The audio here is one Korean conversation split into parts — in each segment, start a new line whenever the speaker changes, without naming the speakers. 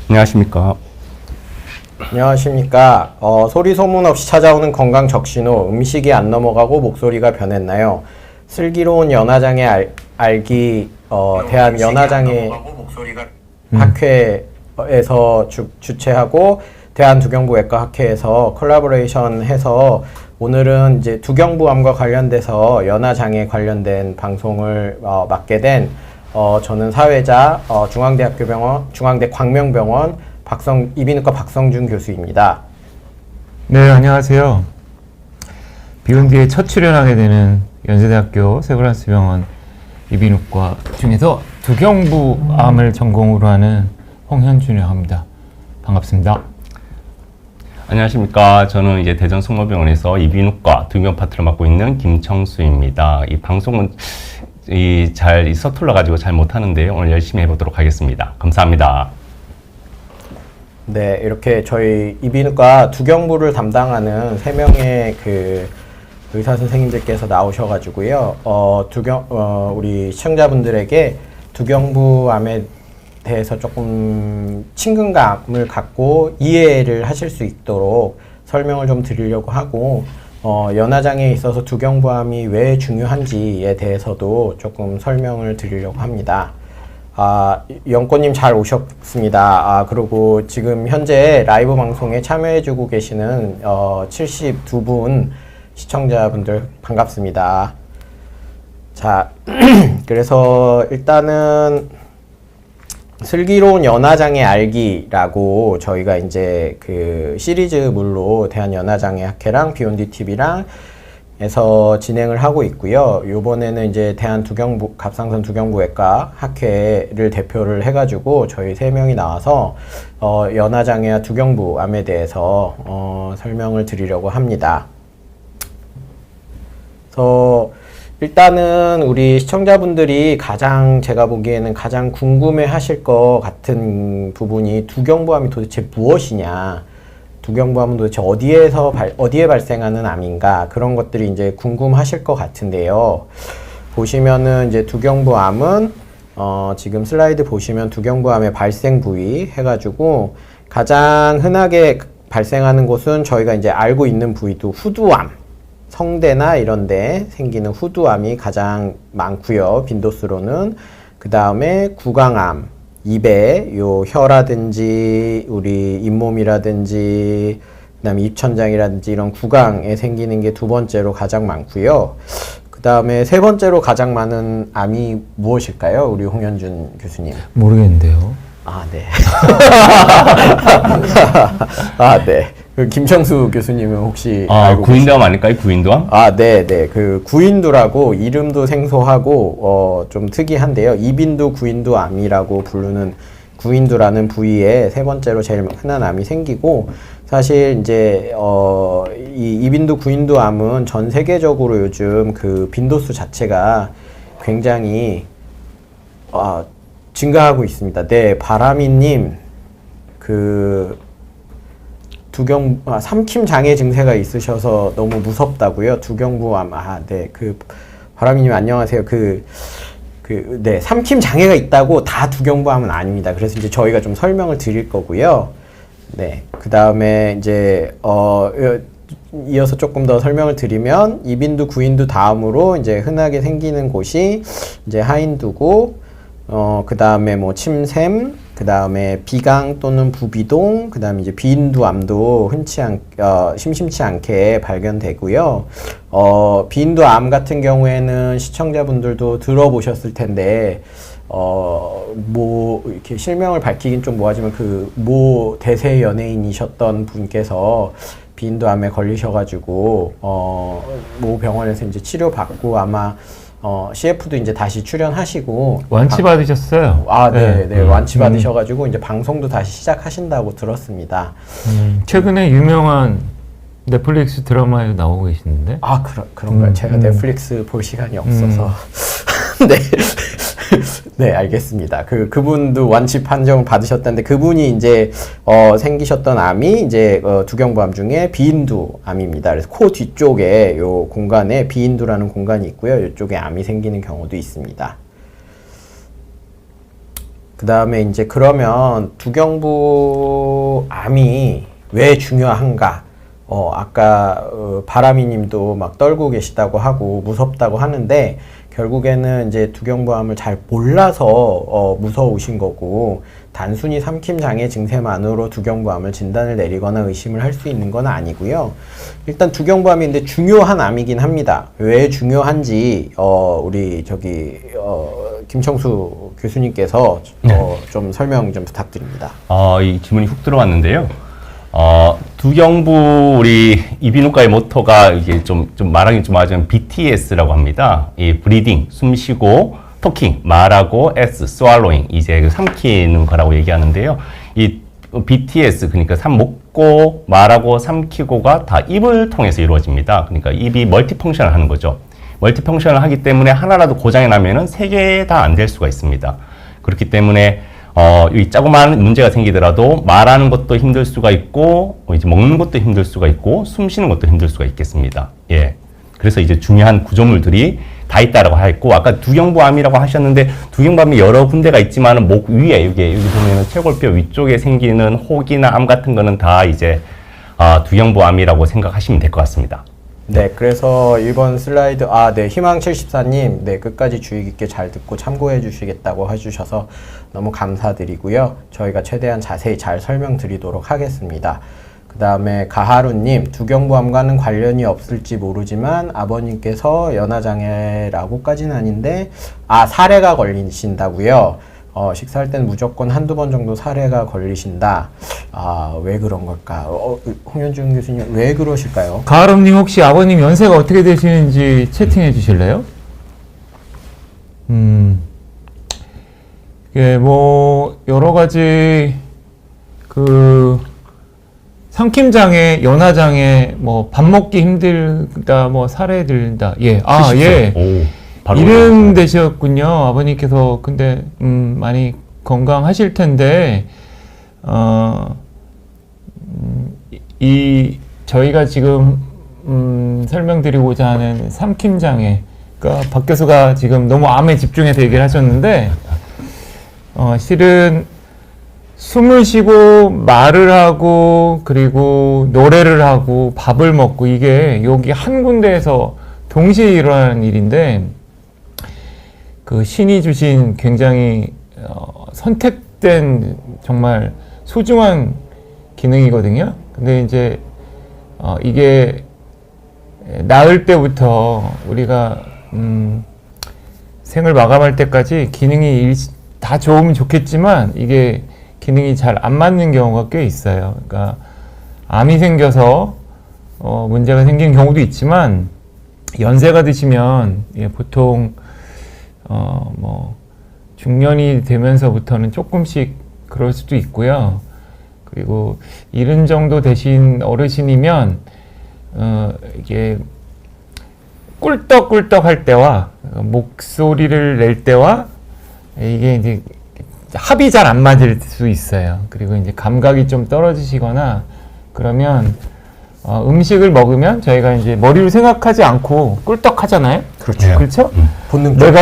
안녕하십니까.
안녕하십니까. 소리 소문 없이 찾아오는 건강 적신호, 음식이 안 넘어가고 목소리가 변했나요? 슬기로운 연화장애 알기 대한 연화장애 학회에서 주최하고 대한두경부외과 학회에서 콜라보레이션 해서 오늘은 이제 두경부암과 관련돼서 연화장애 관련된 방송을 맡게 된 저는 사회자 중앙대 광명병원 이비인후과 박성준 교수입니다.
네, 안녕하세요. 비온 뒤에 첫 출연하게 되는 연세대학교 세브란스 병원 이비인후과 중에서 두경부암을 전공으로 하는 홍현준이라고 합니다. 반갑습니다.
안녕하십니까. 저는 이제 대전 성모병원에서 이비인후과 두경 파트를 맡고 있는 김청수입니다. 이 방송은 잘 서툴러 가지고 잘 못하는데 오늘 열심히 해보도록 하겠습니다. 감사합니다.
네, 이렇게 저희 이비인후과 두경부를 담당하는 3명의 그 의사 선생님들께서 나오셔가지고요, 우리 시청자분들에게 두경부암에 대해서 조금 친근감을 갖고 이해를 하실 수 있도록 설명을 좀 드리려고 하고, 연화장애에 있어서 두경부암이 왜 중요한지에 대해서도 조금 설명을 드리려고 합니다. 영권님 잘 오셨습니다. 그리고 지금 현재 라이브 방송에 참여해주고 계시는 72분 시청자분들 반갑습니다. 자, 그래서 일단은 슬기로운 연화장애 알기라고 저희가 이제 그 시리즈물로 대한연화장애학회랑 비욘디 TV랑 에서 진행을 하고 있고요. 요번에는 이제 갑상선 두경부외과 학회를 대표를 해가지고 저희 3명이 나와서 연화장애와 두경부암에 대해서 설명을 드리려고 합니다. 그래서 일단은 우리 시청자분들이 제가 보기에는 가장 궁금해 하실 것 같은 부분이 두경부암이 도대체 무엇이냐, 두경부암은 도대체 어디에 발생하는 암인가, 그런 것들이 이제 궁금하실 것 같은데요. 보시면은 이제 두경부암은 지금 슬라이드 보시면 두경부암의 발생 부위 해가지고 가장 흔하게 발생하는 곳은 저희가 이제 알고 있는 부위도 후두암, 성대나 이런 데 생기는 후두암이 가장 많고요. 빈도수로는. 그 다음에 구강암, 입에 혀라든지 우리 잇몸이라든지 그다음에 입천장이라든지 이런 구강에 생기는 게 2번째로 가장 많고요. 그 다음에 3번째로 가장 많은 암이 무엇일까요? 우리 홍현준 교수님.
모르겠는데요.
네. 네. 그 김청수 교수님은 혹시 알고
구인두암 아닐까요? 구인두암?
네. 그 구인두라고 이름도 생소하고 좀 특이한데요. 이빈두 구인두암이라고 부르는 구인두라는 부위에 3번째로 제일 흔한 암이 생기고, 사실 이제 이 이빈두 구인두암은 전 세계적으로 요즘 그 빈도수 자체가 굉장히 증가하고 있습니다. 네, 바람이님 삼킴 장애 증세가 있으셔서 너무 무섭다고요? 두경부암. 네. 바람이님 안녕하세요. 네. 삼킴 장애가 있다고 다 두경부암은 아닙니다. 그래서 이제 저희가 좀 설명을 드릴 거고요. 네. 그 다음에 이제, 이어서 조금 더 설명을 드리면, 이빈두, 구인두 다음으로 이제 흔하게 생기는 곳이 이제 하인두고, 그 다음에 뭐 침샘, 그 다음에 비강 또는 부비동, 그 다음에 이제 비인두암도 심심치 않게 발견되고요. 비인두암 같은 경우에는 시청자분들도 들어보셨을 텐데, 이렇게 실명을 밝히긴 좀 뭐하지만 모 대세 연예인이셨던 분께서 비인두암에 걸리셔가지고, 모 병원에서 이제 치료받고 아마 CF도 이제 다시 출연하시고
완치 받으셨어요?
네. 완치 받으셔가지고 이제 방송도 다시 시작하신다고 들었습니다.
최근에 유명한 넷플릭스 드라마에 나오고 계시는데?
그런가요? 제가 넷플릭스 볼 시간이 없어서. 네. 네, 알겠습니다. 그분도 완치 판정을 받으셨다는데, 그분이 이제, 생기셨던 암이 이제, 두경부암 중에 비인두암입니다. 그래서 코 뒤쪽에 요 공간에 비인두라는 공간이 있고요. 이쪽에 암이 생기는 경우도 있습니다. 그 다음에 이제 그러면 두경부암이 왜 중요한가? 아까 바람이님도 막 떨고 계시다고 하고 무섭다고 하는데 결국에는 이제 두경부암을 잘 몰라서 무서우신 거고 단순히 삼킴장애 증세만으로 두경부암을 진단을 내리거나 의심을 할 수 있는 건 아니고요. 일단 두경부암이 근데 중요한 암이긴 합니다. 왜 중요한지 우리 김청수 교수님께서 좀 설명 좀 부탁드립니다.
이 질문이 훅 들어왔는데요. 두경부 우리 이비인후과의 모토가 이게 좀 말하기 좀 하자면 BTS라고 합니다. 이 브리딩, 숨쉬고, 토킹, 말하고, S, swallowing, 이제 그 삼키는 거라고 얘기하는데요. 이 BTS, 그러니까 먹고, 말하고, 삼키고가 다 입을 통해서 이루어집니다. 그러니까 입이 멀티펑션을 하는 거죠. 멀티펑션을 하기 때문에 하나라도 고장이 나면은 세 개 다 안 될 수가 있습니다. 그렇기 때문에 이 조그마한 문제가 생기더라도 말하는 것도 힘들 수가 있고, 이제 먹는 것도 힘들 수가 있고, 숨 쉬는 것도 힘들 수가 있겠습니다. 예. 그래서 이제 중요한 구조물들이 다 있다라고 하였고, 아까 두경부암이라고 하셨는데, 두경부암이 여러 군데가 있지만은 목 위에, 여기 보면은 쇄골뼈 위쪽에 생기는 혹이나 암 같은 거는 다 이제, 두경부암이라고 생각하시면 될 것 같습니다.
네, 그래서 1번 슬라이드, 네, 희망74님, 네, 끝까지 주의 깊게 잘 듣고 참고해 주시겠다고 해주셔서 너무 감사드리고요. 저희가 최대한 자세히 잘 설명드리도록 하겠습니다. 그 다음에 가하루님, 두경부암과는 관련이 없을지 모르지만 아버님께서 연하장애라고까지는 아닌데, 사례가 걸리신다고요? 식사할 때는 무조건 한두 번 정도 사례가 걸리신다. 왜 그런 걸까? 홍현중 교수님, 왜 그러실까요?
가을엄님 혹시 아버님 연세가 어떻게 되시는지 채팅해 주실래요? 예, 뭐 여러 가지 삼킴장애, 연하장애, 뭐 밥 먹기 힘들다, 뭐 살에 들다. 예, 예.
오, 바로
이름 되셨군요, 아버님께서. 근데 많이 건강하실 텐데 저희가 지금 설명드리고자 하는 삼킴장애, 그러니까 박 교수가 지금 너무 암에 집중해서 얘기를 하셨는데 실은 숨을 쉬고 말을 하고 그리고 노래를 하고 밥을 먹고 이게 여기 한 군데에서 동시에 일어나는 일인데 그 신이 주신 굉장히 선택된 정말 소중한 기능이거든요. 근데 이제 이게 낳을 때부터 우리가 생을 마감할 때까지 기능이 다 좋으면 좋겠지만 이게 기능이 잘 안 맞는 경우가 꽤 있어요. 그러니까 암이 생겨서 문제가 생긴 경우도 있지만 연세가 드시면 보통 뭐 중년이 되면서부터는 조금씩 그럴 수도 있고요. 그리고 70 정도 되신 어르신이면 이게 꿀떡꿀떡 할 때와 목소리를 낼 때와 이게 이제 합이 잘 안 맞을 수 있어요. 그리고 이제 감각이 좀 떨어지시거나 그러면 음식을 먹으면 저희가 이제 머리로 생각하지 않고 꿀떡 하잖아요.
그렇죠.
그렇죠?
본능적.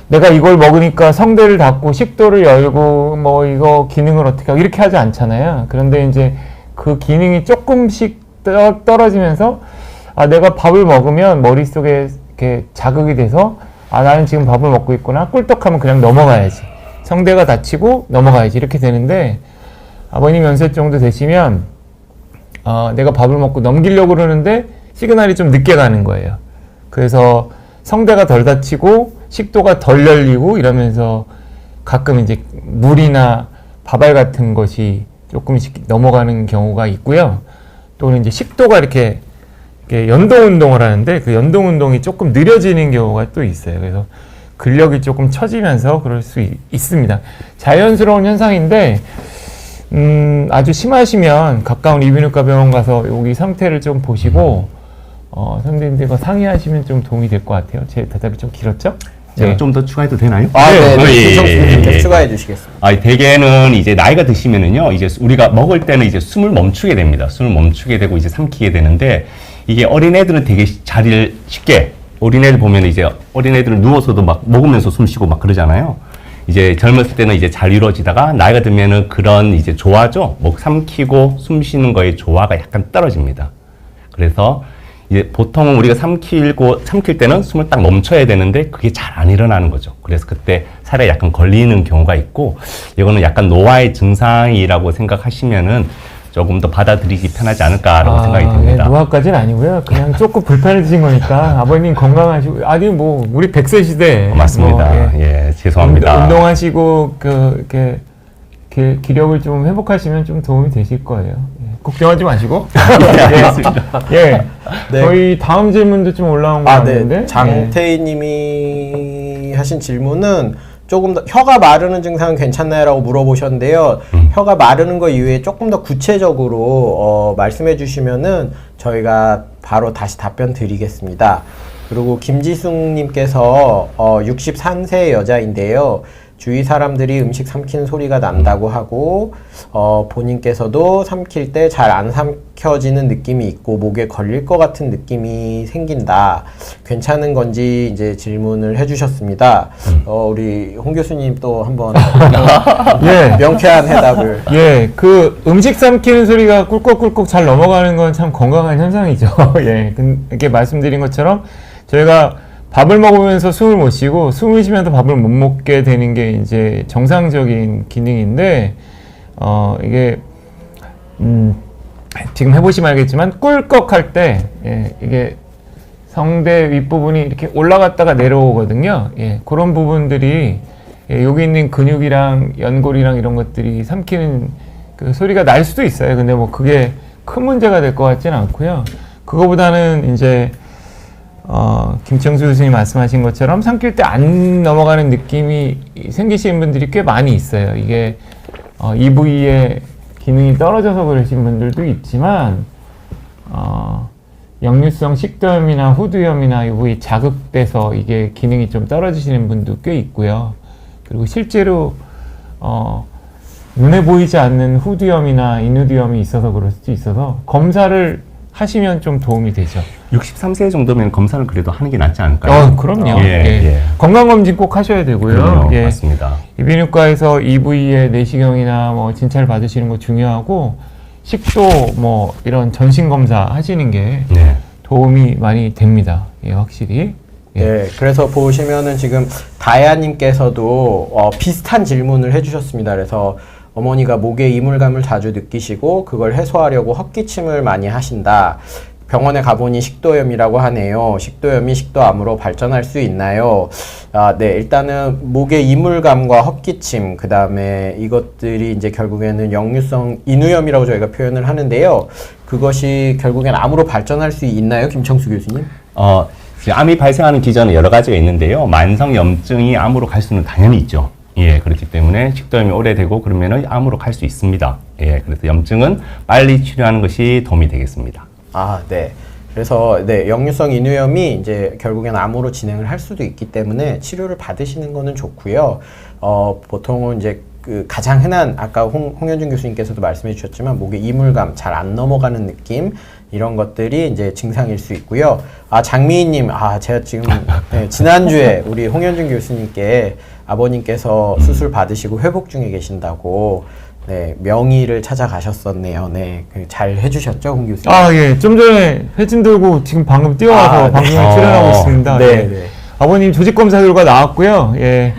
내가 이걸 먹으니까 성대를 닫고 식도를 열고 뭐 이거 기능을 어떻게 하고 이렇게 하지 않잖아요. 그런데 이제 그 기능이 조금씩 떨어지면서 내가 밥을 먹으면 머릿속에 이렇게 자극이 돼서 나는 지금 밥을 먹고 있구나. 꿀떡하면 그냥 넘어가야지. 성대가 닫히고 넘어가야지. 이렇게 되는데 아버님 연세 정도 되시면 내가 밥을 먹고 넘기려고 그러는데 시그널이 좀 늦게 가는 거예요. 그래서 성대가 덜 닫히고 식도가 덜 열리고 이러면서 가끔 이제 물이나 밥알 같은 것이 조금씩 넘어가는 경우가 있고요. 또는 이제 식도가 이렇게 연동 운동을 하는데 그 연동 운동이 조금 느려지는 경우가 또 있어요. 그래서 근력이 조금 처지면서 그럴 수 있습니다. 자연스러운 현상인데 아주 심하시면 가까운 이비인후과 병원 가서 여기 상태를 좀 보시고 선생님들과 상의하시면 좀 도움이 될 것 같아요. 제 대답이 좀 길었죠?
제가
네.
좀 더 추가해도 되나요?
네. 추가해 주시겠습니다.
대개는 이제 나이가 드시면은요, 이제 우리가 먹을 때는 이제 숨을 멈추게 됩니다. 숨을 멈추게 되고 이제 삼키게 되는데, 이게 어린애들은 되게 자리를 쉽게, 어린애들 보면 이제 어린애들은 누워서도 막 먹으면서 숨 쉬고 막 그러잖아요. 이제 젊었을 때는 이제 잘 이루어지다가 나이가 들면은 그런 이제 조화죠. 목 삼키고 숨 쉬는 거의 조화가 약간 떨어집니다. 그래서 이제 보통 우리가 삼킬 때는 숨을 딱 멈춰야 되는데 그게 잘 안 일어나는 거죠. 그래서 그때 살에 약간 걸리는 경우가 있고, 이거는 약간 노화의 증상이라고 생각하시면은 조금 더 받아들이기 편하지 않을까라고 생각이 듭니다.
예, 노화까지는 아니고요. 그냥 조금 불편해지신 거니까 아버님 건강하시고, 아니 뭐 우리 100세 시대
맞습니다.
뭐,
예, 죄송합니다.
운동하시고 이렇게 기력을 좀 회복하시면 좀 도움이 되실 거예요. 예, 걱정하지 마시고. 예.
네.
저희 다음 질문도 좀 올라온 거 같은데.
네. 장태희님이 하신 질문은 조금 더 혀가 마르는 증상은 괜찮나요? 라고 물어보셨는데요. 혀가 마르는 거 이외에 조금 더 구체적으로 말씀해 주시면은 저희가 바로 다시 답변 드리겠습니다. 그리고 김지숙님께서 63세 여자인데요. 주위 사람들이 음식 삼키는 소리가 난다고 하고 본인께서도 삼킬 때 잘 안 삼켜지는 느낌이 있고 목에 걸릴 것 같은 느낌이 생긴다. 괜찮은 건지 이제 질문을 해주셨습니다. 우리 홍 교수님 또 한번
예.
명쾌한 해답을.
예, 그 음식 삼키는 소리가 꿀꺽꿀꺽 잘 넘어가는 건 참 건강한 현상이죠. 예, 이렇게 말씀드린 것처럼 저희가 밥을 먹으면서 숨을 못 쉬고 숨을 쉬면서 밥을 못 먹게 되는 게 이제 정상적인 기능인데, 이게 지금 해보시면 알겠지만 꿀꺽할 때 이게 성대 윗부분이 이렇게 올라갔다가 내려오거든요. 예, 그런 부분들이 여기 있는 근육이랑 연골이랑 이런 것들이 삼키는 그 소리가 날 수도 있어요. 근데 뭐 그게 큰 문제가 될 것 같지는 않고요. 그거보다는 이제 김청수 교수님 말씀하신 것처럼 삼킬 때 안 넘어가는 느낌이 생기시는 분들이 꽤 많이 있어요. 이게 이 부위의 기능이 떨어져서 그러신 분들도 있지만 역류성 식도염이나 후두염이나 이 부위 자극돼서 이게 기능이 좀 떨어지시는 분도 꽤 있고요. 그리고 실제로 눈에 보이지 않는 후두염이나 인후두염이 있어서 그럴 수도 있어서 검사를 하시면 좀 도움이 되죠.
63세 정도면 검사를 그래도 하는 게 낫지 않을까요?
그럼요.
예.
건강검진 꼭 하셔야 되고요.
그럼요. 맞습니다.
이비인후과에서 이 부위의 내시경이나 뭐 진찰 받으시는 거 중요하고, 식도 뭐 이런 전신 검사 하시는 게
네.
도움이 많이 됩니다. 예, 확실히.
네, 그래서 보시면은 지금 다야님께서도 비슷한 질문을 해주셨습니다. 그래서 어머니가 목에 이물감을 자주 느끼시고 그걸 해소하려고 헛기침을 많이 하신다. 병원에 가보니 식도염이라고 하네요. 식도염이 식도암으로 발전할 수 있나요? 네, 일단은 목의 이물감과 헛기침, 그 다음에 이것들이 이제 결국에는 역류성 인후염이라고 저희가 표현을 하는데요. 그것이 결국엔 암으로 발전할 수 있나요, 김청수 교수님?
암이 발생하는 기전은 여러 가지가 있는데요. 만성 염증이 암으로 갈 수는 당연히 있죠. 예, 그렇기 때문에 식도염이 오래되고 그러면은 암으로 갈 수 있습니다. 예, 그래서 염증은 빨리 치료하는 것이 도움이 되겠습니다.
네. 그래서 역류성 인후염이 이제 결국엔 암으로 진행을 할 수도 있기 때문에 치료를 받으시는 거는 좋고요. 보통은 이제 그 가장 흔한 아까 홍현준 교수님께서도 말씀해 주셨지만 목에 이물감, 잘 안 넘어가는 느낌 이런 것들이 이제 증상일 수 있고요. 장미희님, 제가 지금 지난주에 우리 홍현준 교수님께 아버님께서 수술 받으시고 회복 중에 계신다고 명의를 찾아가셨었네요. 잘 해주셨죠, 홍 교수님?
예. 좀 전에 회진 들고 지금 방금 뛰어와서 방송에 출연하고 있습니다.
네.
아버님 조직검사 결과 나왔고요. 예.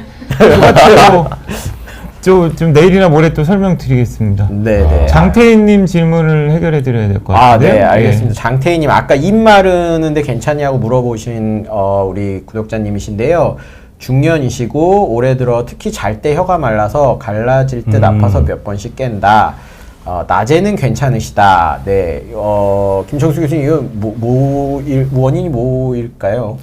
좀 내일이나 모레 또 설명드리겠습니다.
네.
장태희님 질문을 해결해 드려야 될 것 같은데요.
네, 알겠습니다. 장태희님, 아까 입 마르는데 괜찮냐고 물어보신 우리 구독자님이신데요. 중년이시고 올해 들어 특히 잘 때 혀가 말라서 갈라질 듯 아파서 몇 번씩 깬다. 낮에는 괜찮으시다. 네, 김청수 교수님, 이거 원인이 뭐일까요?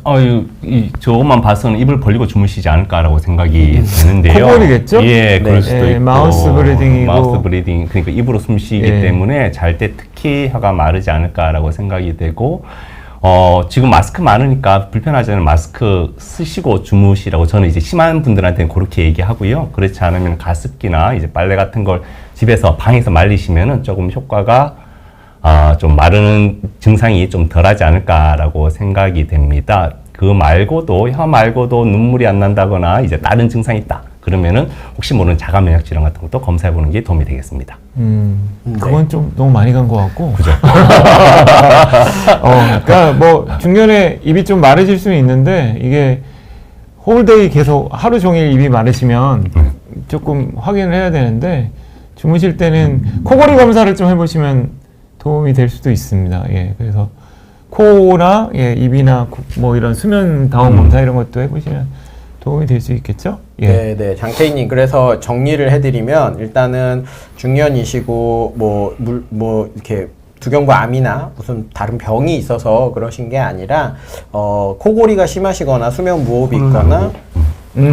저것만 봐서는 입을 벌리고 주무시지 않을까라고 생각이 드는데요.
코골이겠죠?
예, 그럴 수도 있고.
마우스 브리딩이고.
마우스 브리딩, 그러니까 입으로 숨쉬기 때문에 잘 때 특히 혀가 마르지 않을까라고 생각이 되고, 지금 마스크 많으니까 불편하잖아요. 마스크 쓰시고 주무시라고 저는 이제 심한 분들한테는 그렇게 얘기하고요. 그렇지 않으면 가습기나 이제 빨래 같은 걸 집에서 방에서 말리시면은 조금 효과가 좀 마르는 증상이 좀 덜하지 않을까라고 생각이 됩니다. 그 말고도 혀 말고도 눈물이 안 난다거나 이제 다른 증상이 있다. 그러면은 혹시 모르는 자가 면역 질환 같은 것도 검사해 보는 게 도움이 되겠습니다.
그건 좀 너무 많이 간 것 같고. 그죠. 그러니까 뭐 중간에 입이 좀 마르실 수는 있는데 이게 홀데이 계속 하루 종일 입이 마르시면 조금 확인을 해야 되는데 주무실 때는 코골이 검사를 좀 해보시면 도움이 될 수도 있습니다. 예, 그래서 코나 입이나 뭐 이런 수면 다운 검사 이런 것도 해보시면 도움이 될 수 있겠죠? 예.
네, 장태희님. 그래서 정리를 해드리면 일단은 중년이시고 뭐 이렇게 두경부암이나 무슨 다른 병이 있어서 그러신 게 아니라 코골이가 심하시거나 수면 무호흡이 있거나
손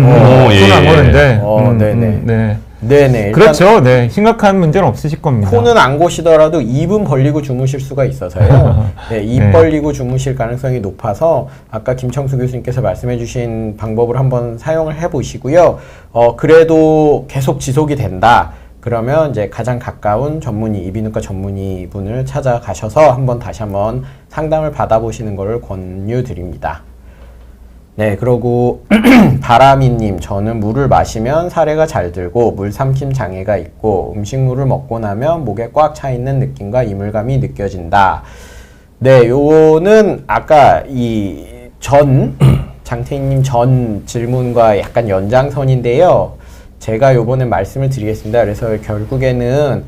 안 거는데.
네네.
네.
네네. 일단
그렇죠. 네. 심각한 문제는 없으실 겁니다.
코는 안 고시더라도 입은 벌리고 주무실 수가 있어서요. 네, 입
네.
벌리고 주무실 가능성이 높아서 아까 김청수 교수님께서 말씀해주신 방법을 한번 사용을 해보시고요. 그래도 계속 지속이 된다. 그러면 이제 가장 가까운 전문의, 이비인후과 전문의 분을 찾아가셔서 다시 한번 상담을 받아보시는 것을 권유드립니다. 네, 그러고 바람이님, 저는 물을 마시면 사례가 잘 들고 물삼킴 장애가 있고 음식물을 먹고 나면 목에 꽉 차 있는 느낌과 이물감이 느껴진다. 네, 요거는 아까 장태희님 전 질문과 약간 연장선인데요. 제가 요번에 말씀을 드리겠습니다. 그래서 결국에는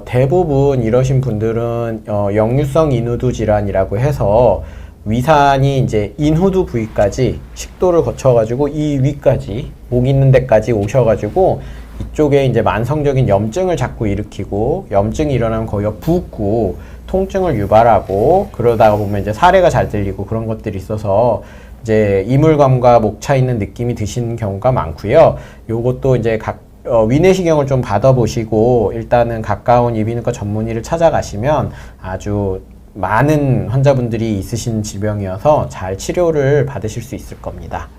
대부분 이러신 분들은 역류성 인후두 질환이라고 해서 위산이 이제 인후두 부위까지 식도를 거쳐가지고 이 위까지 목 있는 데까지 오셔가지고 이쪽에 이제 만성적인 염증을 자꾸 일으키고 염증이 일어나면 거기가 붓고 통증을 유발하고 그러다가 보면 이제 사례가 잘 들리고 그런 것들이 있어서 이제 이물감과 목 차 있는 느낌이 드시는 경우가 많고요. 요것도 이제 위내시경을 좀 받아보시고 일단은 가까운 이비인후과 전문의를 찾아가시면 아주 많은 환자분들이 있으신 질병이어서 잘 치료를 받으실 수 있을 겁니다.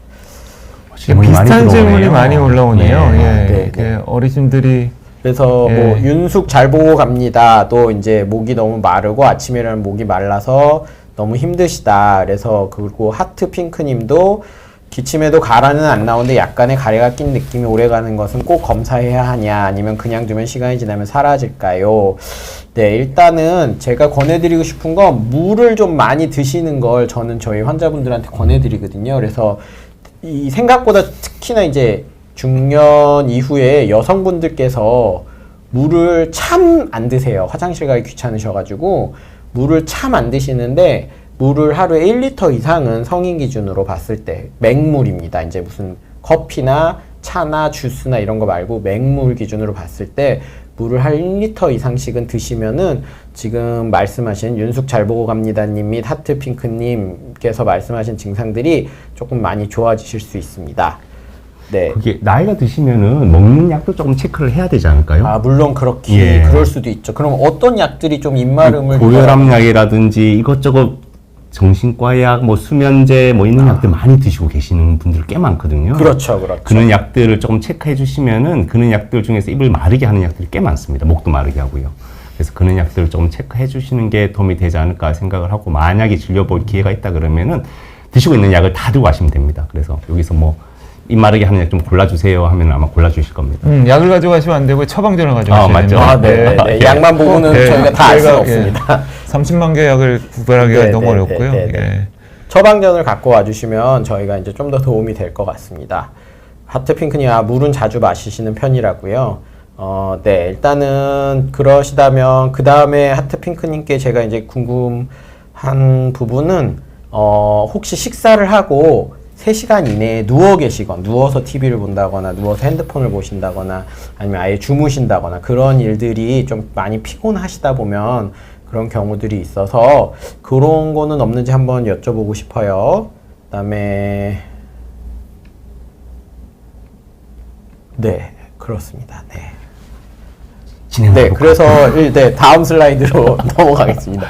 비슷한 질문이 많이 올라오네요.
예.
예.
네.
어르신들이
그래서
예.
뭐 윤숙 잘 보고 갑니다. 또 이제 목이 너무 마르고 아침에 일어나면 목이 말라서 너무 힘드시다. 그래서 그리고 하트 핑크님도 기침에도 가라는 안 나오는데 약간의 가래가 낀 느낌이 오래가는 것은 꼭 검사해야 하냐 아니면 그냥 두면 시간이 지나면 사라질까요? 네, 일단은 제가 권해드리고 싶은 건 물을 좀 많이 드시는 걸 저는 저희 환자분들한테 권해드리거든요. 그래서 이 생각보다 특히나 이제 중년 이후에 여성분들께서 물을 참 안 드세요. 화장실 가기 귀찮으셔가지고 물을 참 안 드시는데 물을 하루에 1리터 이상은 성인 기준으로 봤을 때 맹물입니다. 이제 무슨 커피나 차나 주스나 이런 거 말고 맹물 기준으로 봤을 때 물을 한 1리터 이상씩은 드시면은 지금 말씀하신 윤숙 잘 보고 갑니다님 및 하트핑크님께서 말씀하신 증상들이 조금 많이 좋아지실 수 있습니다. 네.
그게 나이가 드시면은 먹는 약도 조금 체크를 해야 되지 않을까요?
아, 물론 그렇게
예.
그럴 수도 있죠. 그럼 어떤 약들이 좀 입마름을
고혈압 약이라든지 이것저것 정신과 약, 뭐 수면제 뭐 있는 약들 많이 드시고 계시는 분들 꽤 많거든요.
그렇죠.
그런 약들을 조금 체크해 주시면은 그런 약들 중에서 입을 마르게 하는 약들이 꽤 많습니다. 목도 마르게 하고요. 그래서 그런 약들을 조금 체크해 주시는 게 도움이 되지 않을까 생각을 하고 만약에 진료볼 기회가 있다 그러면은 드시고 있는 약을 다 들고 가시면 됩니다. 그래서 여기서 뭐 입 마르게 하는 약 좀 골라주세요 하면 아마 골라주실 겁니다.
약을 가져가시면 안 되고 처방전을 가져가셔야
맞죠.
됩니다.
아, 네. 네. 약만 보고는 저희가 다 알 수는 없습니다.
30만 개 약을 구별하기가 너무 어렵고요. 예.
처방전을 갖고 와주시면 저희가 이제 좀 더 도움이 될 것 같습니다. 하트핑크님, 물은 자주 마시시는 편이라고요. 네, 일단은 그러시다면 그 다음에 하트핑크님께 제가 이제 궁금한 부분은 혹시 식사를 하고 3시간 이내에 누워서 TV를 본다거나 누워서 핸드폰을 보신다거나 아니면 아예 주무신다거나 그런 일들이 좀 많이 피곤하시다 보면 그런 경우들이 있어서 그런 거는 없는지 한번 여쭤보고 싶어요. 그다음에 네, 그렇습니다. 네. 네, 그래서 다음 슬라이드로 넘어가겠습니다.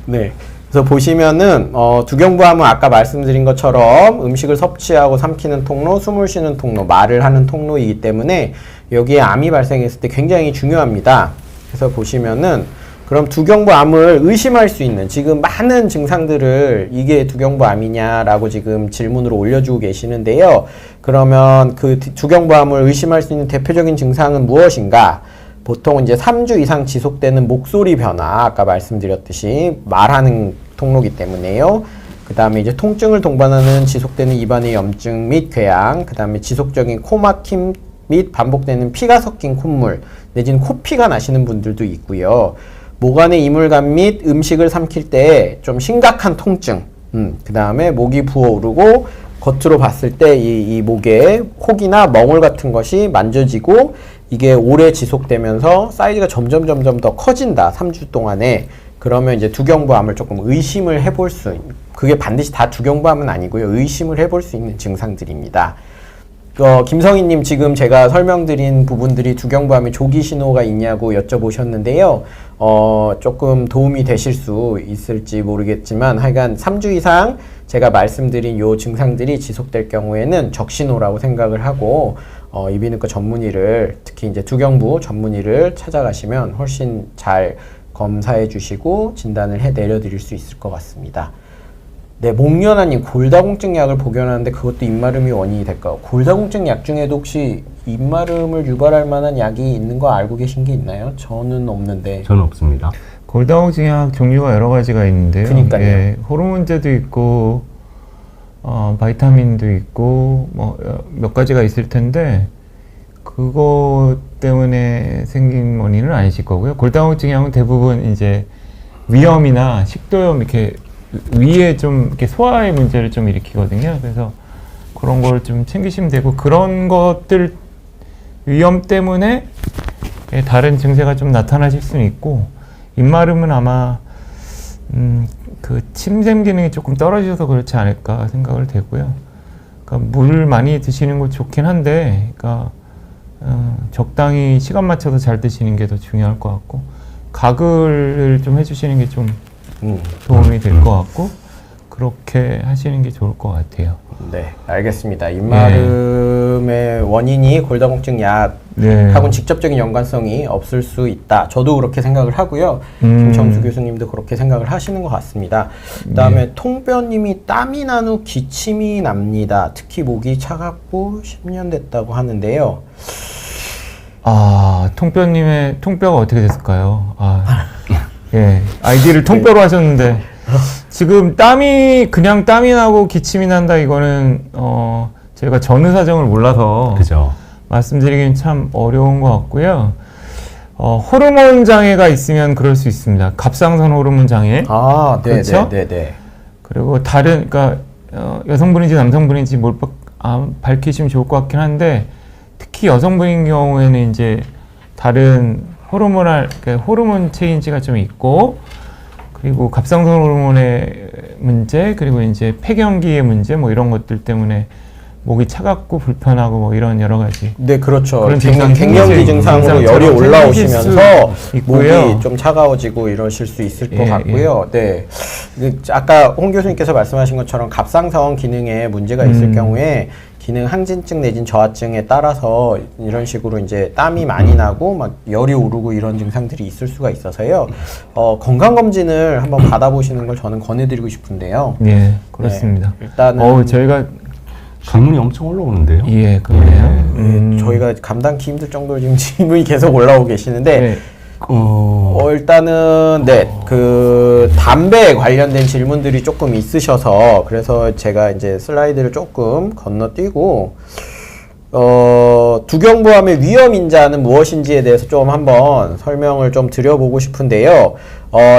네. 그래서 보시면은 두경부암은 아까 말씀드린 것처럼 음식을 섭취하고 삼키는 통로, 숨을 쉬는 통로, 말을 하는 통로이기 때문에 여기에 암이 발생했을 때 굉장히 중요합니다. 그래서 보시면은 그럼 두경부암을 의심할 수 있는 지금 많은 증상들을 이게 두경부암이냐라고 지금 질문으로 올려주고 계시는데요. 그러면 그 두경부암을 의심할 수 있는 대표적인 증상은 무엇인가? 보통 이제 3주 이상 지속되는 목소리 변화, 아까 말씀드렸듯이 말하는 통로기 때문에요. 그 다음에 이제 통증을 동반하는 지속되는 입안의 염증 및 궤양, 그 다음에 지속적인 코막힘 및 반복되는 피가 섞인 콧물, 내지는 코피가 나시는 분들도 있고요. 목 안의 이물감 및 음식을 삼킬 때 좀 심각한 통증, 그 다음에 목이 부어오르고 겉으로 봤을 때 이 목에 혹이나 멍울 같은 것이 만져지고 이게 오래 지속되면서 사이즈가 점점 더 커진다. 3주 동안에. 그러면 이제 두경부암을 조금 의심을 해볼 수, 그게 반드시 다 두경부암은 아니고요. 의심을 해볼 수 있는 증상들입니다. 김성희님 지금 제가 설명드린 부분들이 두경부암의 조기 신호가 있냐고 여쭤보셨는데요. 조금 도움이 되실 수 있을지 모르겠지만 하여간 3주 이상 제가 말씀드린 요 증상들이 지속될 경우에는 적신호라고 생각을 하고 이비인후과 전문의를 특히 이제 두경부 전문의를 찾아가시면 훨씬 잘 검사해 주시고 진단을 해 내려드릴 수 있을 것 같습니다. 네, 목련아님 골다공증 약을 복용하는데 그것도 입마름이 원인이 될까요? 골다공증 약 중에도 혹시 입마름을 유발할 만한 약이 있는 거 알고 계신 게 있나요? 저는 없는데.
저는 없습니다.
골다공증 약 종류가 여러 가지가 있는데요.
그러니까요.
예, 호르몬제도 있고 바이타민도 있고 뭐 몇 가지가 있을 텐데 그거 때문에 생긴 원인은 아니실 거고요. 골다공증 약은 대부분 이제 위염이나 식도염 이렇게 위에 좀 이렇게 소화의 문제를 좀 일으키거든요. 그래서 그런 걸 좀 챙기시면 되고 그런 것들 위험 때문에 다른 증세가 좀 나타나실 수는 있고 입마름은 아마 그 침샘 기능이 조금 떨어져서 그렇지 않을까 생각을 되고요. 그러니까 물 많이 드시는 거 좋긴 한데, 그러니까 적당히 시간 맞춰서 잘 드시는 게 더 중요할 것 같고 가글을 좀 해주시는 게 좀 도움이 될 것 같고 그렇게 하시는 게 좋을 것 같아요.
네, 알겠습니다. 입마름의 원인이 골다공증
네.
약하고는 직접적인 연관성이 없을 수 있다. 저도 그렇게 생각을 하고요. 김청수 교수님도 그렇게 생각을 하시는 것 같습니다. 그 다음에 통뼈님이 땀이 난 후 기침이 납니다. 특히 목이 차갑고 10년 됐다고 하는데요.
통뼈님의 통뼈가 어떻게 됐을까요? 예, 아이디를 통뼈로 하셨는데 지금 그냥 땀이 나고 기침이 난다 이거는 제가 전후 사정을 몰라서
그죠.
말씀드리기는 참 어려운 것 같고요. 호르몬 장애가 있으면 그럴 수 있습니다. 갑상선 호르몬 장애.
그렇죠? 네.
그리고 그러니까 여성분인지 남성분인지 밝히시면 좋을 것 같긴 한데 특히 여성분인 경우에는 이제 다른 호르몬 체인지가 좀 있고 그리고 갑상선 호르몬의 문제 그리고 이제 폐경기의 문제 뭐 이런 것들 때문에 목이 차갑고 불편하고 뭐 이런 여러 가지
네, 그렇죠.
그런 증상,
갱년기 증상으로 열이 올라오시면서
있고요.
목이 좀 차가워지고 이러실 수 있을 것 같고요. 네, 아까 홍 교수님께서 말씀하신 것처럼 갑상선 기능에 문제가 있을 경우에 기능 항진증 내진 저하증에 따라서 이런 식으로 이제 땀이 많이 나고 막 열이 오르고 이런 증상들이 있을 수가 있어서요. 건강 검진을 한번 받아보시는 걸 저는 권해드리고 싶은데요.
네, 그렇습니다.
네, 일단은
저희가
질문이 엄청 올라오는데요.
예, 그러네요.
네, 저희가 감당기 힘들 정도로 지금 질문이 계속 올라오고 계시는데
네.
일단은 그 담배에 관련된 질문들이 조금 있으셔서 그래서 제가 이제 슬라이드를 조금 건너뛰고 두경부암의 위험 인자는 무엇인지에 대해서 좀 한번 설명을 좀 드려보고 싶은데요.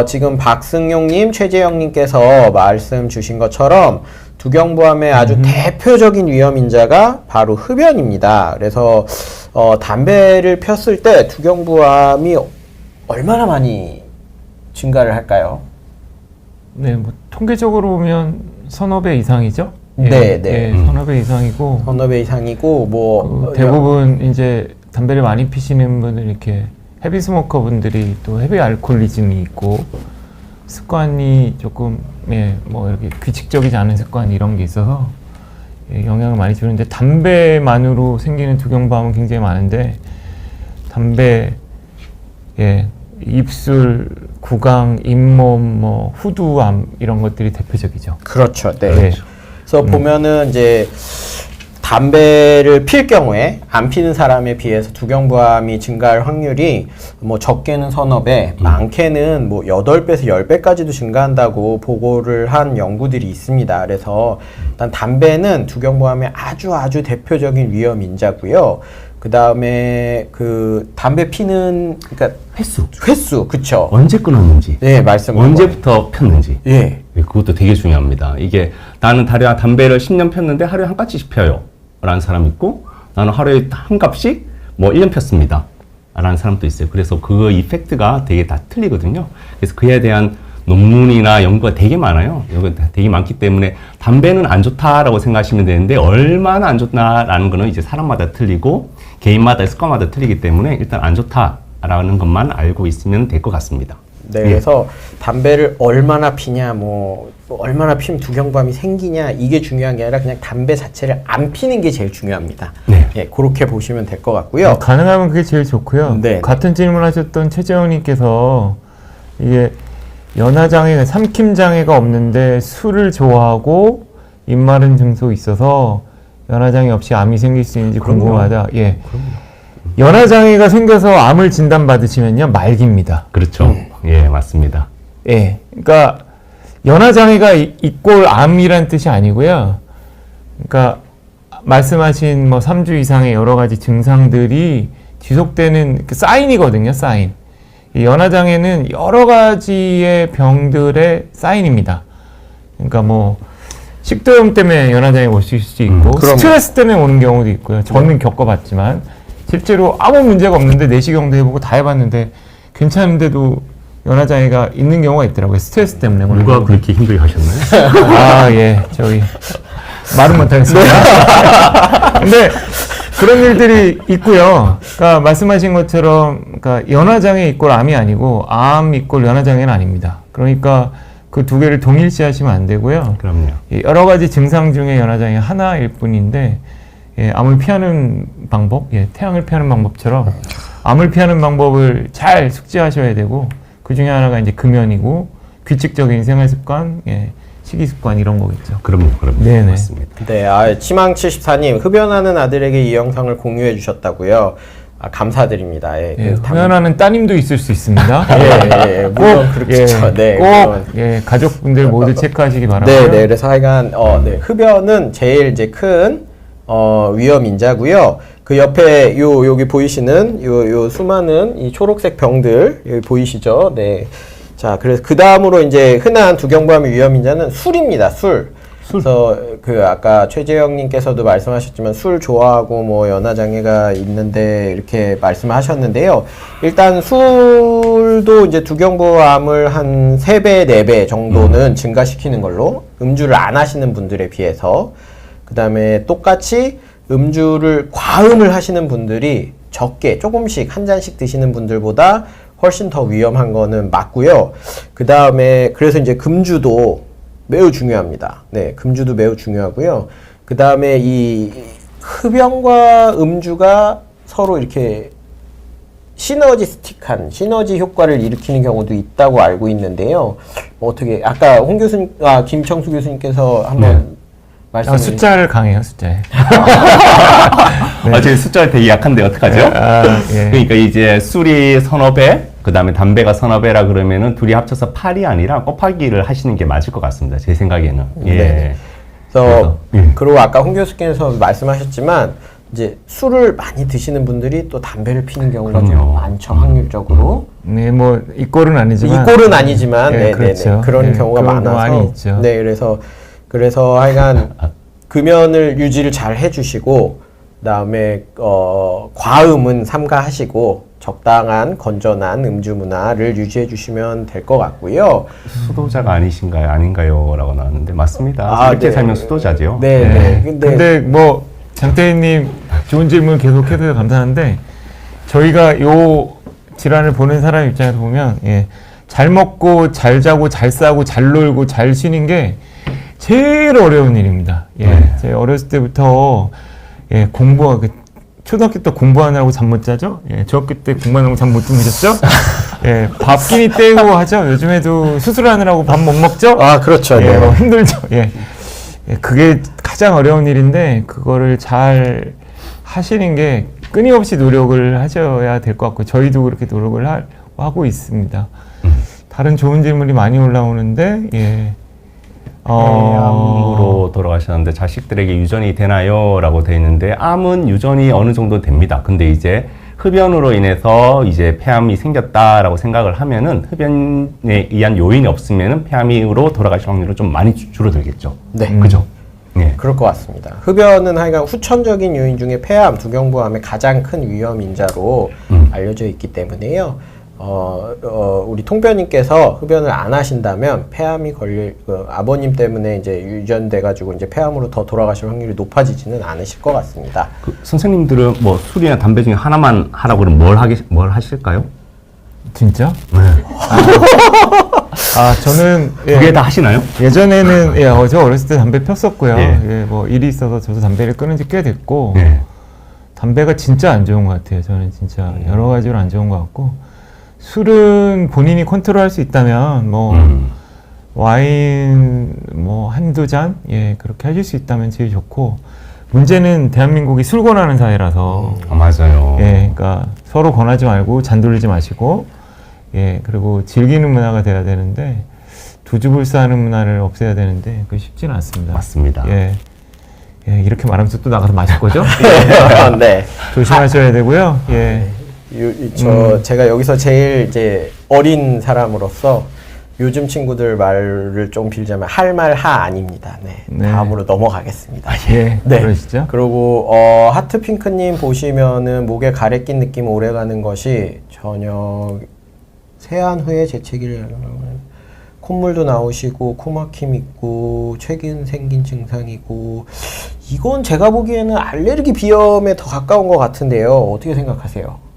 지금 박승용님, 최재영님께서 말씀 주신 것처럼 두경부암의 아주 대표적인 위험 인자가 바로 흡연입니다. 그래서 담배를 폈을 때 두경부암이 얼마나 많이 증가를 할까요?
네, 뭐 통계적으로 보면 서너 배 이상이죠.
네.
서너 배 이상이고
서너 배 이상이고
대부분 이제 담배를 많이 피시는 분들 이렇게 헤비 스모커 분들이 또 헤비 알코올리즘이 있고 습관이 조금 뭐 이렇게 규칙적이지 않은 습관 이런 게 있어서 영향을 많이 주는데 담배만으로 생기는 두경부암은 굉장히 많은데 담배 입술, 구강, 잇몸, 뭐 후두암 이런 것들이 대표적이죠.
그렇죠. 네.
네.
그래서 보면은 이제 담배를 필 경우에 안 피는 사람에 비해서 두경부암이 증가할 확률이 뭐 적게는 서너 배, 많게는 뭐 8배에서 10배까지도 증가한다고 보고를 한 연구들이 있습니다. 그래서 일단 담배는 두경부암의 아주 대표적인 위험 인자고요. 그 다음에 그 담배 피는 그러니까 횟수 그쵸?
언제 끊었는지,
네, 말씀
언제부터 폈는지.
예.
그것도 되게 중요합니다. 이게 나는 담배를 10년 폈는데 하루에 한 가지씩 펴요. 라는 사람이 있고, 나는 하루에 한 갑씩 뭐 1년 폈습니다. 라는 사람도 있어요. 그래서 그 이펙트가 되게 다 틀리거든요. 그래서 그에 대한 논문이나 연구가 되게 많아요. 연구가 되게 많기 때문에 담배는 안 좋다라고 생각하시면 되는데, 얼마나 안 좋나라는 거는 이제 사람마다 틀리고, 개인마다 습관마다 틀리기 때문에 일단 안 좋다라는 것만 알고 있으면 될 것 같습니다.
네, 그래서 담배를 얼마나 피냐, 뭐 얼마나 피면 두경부암이 생기냐 이게 중요한 게 아니라 그냥 담배 자체를 안 피는 게 제일 중요합니다.
네.
예, 그렇게 보시면 될 것 같고요.
가능하면 그게 제일 좋고요.
네.
같은 질문하셨던 최재원님께서 이게 연화장애, 삼킴장애가 없는데 술을 좋아하고 입마른 증소 있어서 연화장애 없이 암이 생길 수 있는지 궁금하다. 예. 연화장애가 생겨서 암을 진단받으시면요, 말기입니다.
그렇죠. 예, 맞습니다.
예. 그러니까 연화장애가 이꼴 암이란 뜻이 아니고요. 그러니까 말씀하신 뭐 3주 이상의 여러 가지 증상들이 지속되는 그 사인이거든요, 사인. 이 연화장애는 여러 가지의 병들의 사인입니다. 그러니까 뭐 식도염 때문에 연화장애가 오실 수 있고 스트레스 때문에 오는 경우도 있고요. 저는 겪어봤지만 실제로 아무 문제가 없는데 내시경도 해보고 다 해봤는데 괜찮은데도 연화장애가 있는 경우가 있더라고요. 스트레스 때문에.
누가 그렇게 힘들게 하셨나요?
아, 예. 저희 말은 못하겠습니다. 근데 그런 일들이 있고요. 그러니까 말씀하신 것처럼 그러니까 연화장애 이꼴 암이 아니고 암 이꼴 연화장애는 아닙니다. 그러니까 그 두 개를 동일시하시면 안 되고요.
그럼요.
여러 가지 증상 중에 연화장애 하나일 뿐인데 예, 암을 피하는 방법, 예, 태양을 피하는 방법처럼 암을 피하는 방법을 잘 숙지하셔야 되고 그 중에 하나가 이제 금연이고 규칙적인 생활 습관, 예, 식이 습관 이런 거겠죠.
그럼요.
네네.
맞습니다.
네, 치망74님 흡연하는 아들에게 이 영상을 공유해 주셨다고요. 아, 감사드립니다. 예,
예,
그
흡연하는 따님도 있을 수 있습니다.
예, 물론 그렇겠죠. 네, 물론.
꼭 예, 가족분들 모두 체크하시기 바라고요.
네, 네. 그래서 하여간 네, 흡연은 제일 이제 큰 위험 인자고요. 그 옆에 여기 보이시는 요 수많은 이 초록색 병들 여기 보이시죠? 네. 자, 그래서 그 다음으로 이제 흔한 두경부암의 위험 인자는 술입니다. 술. 그래서 그 아까 최재영님께서도 말씀하셨지만 술 좋아하고 뭐 연화장애가 있는데 이렇게 말씀하셨는데요. 일단 술도 이제 두경부암을 한 3배, 4배 정도는 증가시키는 걸로 음주를 안 하시는 분들에 비해서 그 다음에 똑같이 음주를 과음을 하시는 분들이 적게 조금씩 한 잔씩 드시는 분들보다 훨씬 더 위험한 거는 맞고요. 그 다음에 그래서 이제 금주도 매우 중요합니다. 네, 금주도 매우 중요하고요. 그 다음에 이 흡연과 음주가 서로 이렇게 시너지스틱한 시너지 효과를 일으키는 경우도 있다고 알고 있는데요. 어떻게 아까 홍 교수님, 김청수 교수님께서 한번 말씀해 주시죠.
숫자를 강해요, 숫자에.
제 숫자가 되게 약한데 어떡하죠?
예.
그러니까 이제 술이 서너 배, 그 다음에 담배가 서너 배라 그러면은 둘이 합쳐서 8이 아니라 곱하기를 하시는 게 맞을 것 같습니다. 제 생각에는. 예.
네. 그래서 그리고 아까 홍 교수께서 말씀하셨지만 이제 술을 많이 드시는 분들이 또 담배를 피는 경우가 좀
그럼요.
많죠, 확률적으로.
네, 뭐 이꼴은 아니지만.
이꼴은 아니지만,
네,
네,
그렇죠.
네, 그런
네,
경우가
그런 거
많아서.
많이 있죠.
네, 그래서 하여간 금연을 유지를 잘 해주시고, 그다음에 과음은 삼가하시고 적당한 건전한 음주 문화를 유지해 주시면 될 것 같고요.
수도자가 아니신가요? 아닌가요? 라고 나왔는데 맞습니다. 이렇게
네.
살면 수도자죠.
네, 네.
근데 뭐 장태희님 좋은 질문 계속 해주셔서 감사한데 저희가 요 질환을 보는 사람 입장에서 보면 예, 잘 먹고 잘 자고 잘 싸고 잘 놀고 잘 쉬는 게 제일 어려운 일입니다. 예, 제가 어렸을 때부터 예, 초등학교 때 공부하느라고 잠 못 자죠? 예, 중학교 때 공부하느라고 잠 못 주무셨죠? 예, 밥끼니 때우고 하죠. 요즘에도 수술하느라고 밥 못 먹죠?
아, 그렇죠.
예,
네.
힘들죠. 예. 예, 그게 가장 어려운 일인데 그거를 잘 하시는 게 끊임없이 노력을 하셔야 될 것 같고 저희도 그렇게 노력을 하고 있습니다. 다른 좋은 질문이 많이 올라오는데 예.
폐암으로 돌아가셨는데 자식들에게 유전이 되나요? 라고 돼 있는데 암은 유전이 어느 정도 됩니다. 근데 이제 흡연으로 인해서 이제 폐암이 생겼다라고 생각을 하면은 흡연에 의한 요인이 없으면은 폐암으로 돌아가실 확률은 좀 많이 줄어들겠죠.
네.
그죠? 네.
그럴 것 같습니다. 흡연은 하여간 후천적인 요인 중에 폐암, 두경부암의 가장 큰 위험 인자로 알려져 있기 때문에요. 우리 통뼈님께서 흡연을 안 하신다면 폐암이 걸릴 아버님 때문에 이제 유전돼 가지고 이제 폐암으로 더 돌아가실 확률이 높아지지는 않으실 것 같습니다.
그 선생님들은 뭐 술이나 담배 중에 하나만 하라고 그러면 뭘 하실까요?
진짜? 저는
두 개 다 하시나요?
예전에는 저 어렸을 때 담배 폈었고요.
예.
예, 뭐 일이 있어서 저도 담배를 끊은 지 꽤 됐고
네.
담배가 진짜 안 좋은 것 같아요. 저는 진짜 여러 가지로 안 좋은 것 같고 술은 본인이 컨트롤할 수 있다면 뭐 와인 뭐 한두 잔 그렇게 하실 수 있다면 제일 좋고 문제는 대한민국이 술 권하는 사회라서
맞아요.
그러니까 서로 권하지 말고 잔 돌리지 마시고 그리고 즐기는 문화가 돼야 되는데 두주불사하는 문화를 없애야 되는데 그게 쉽지는 않습니다.
맞습니다.
이렇게 말하면서 또 나가서 마실 거죠?
네.
조심하셔야 되고요.
제가 여기서 제일 이제 어린 사람으로서 요즘 친구들 말을 좀 빌자면 할 말 하 아닙니다. 네.
네.
다음으로 넘어가겠습니다.
네.
네.
그러시죠?
그리고 하트핑크님 보시면은 목에 가래 낀 느낌 오래가는 것이 저녁 세안 후에 재채기를 콧물도 나오시고 코막힘 있고 최근 생긴 증상이고 이건 제가 보기에는 알레르기 비염에 더 가까운 것 같은데요. 어떻게 생각하세요?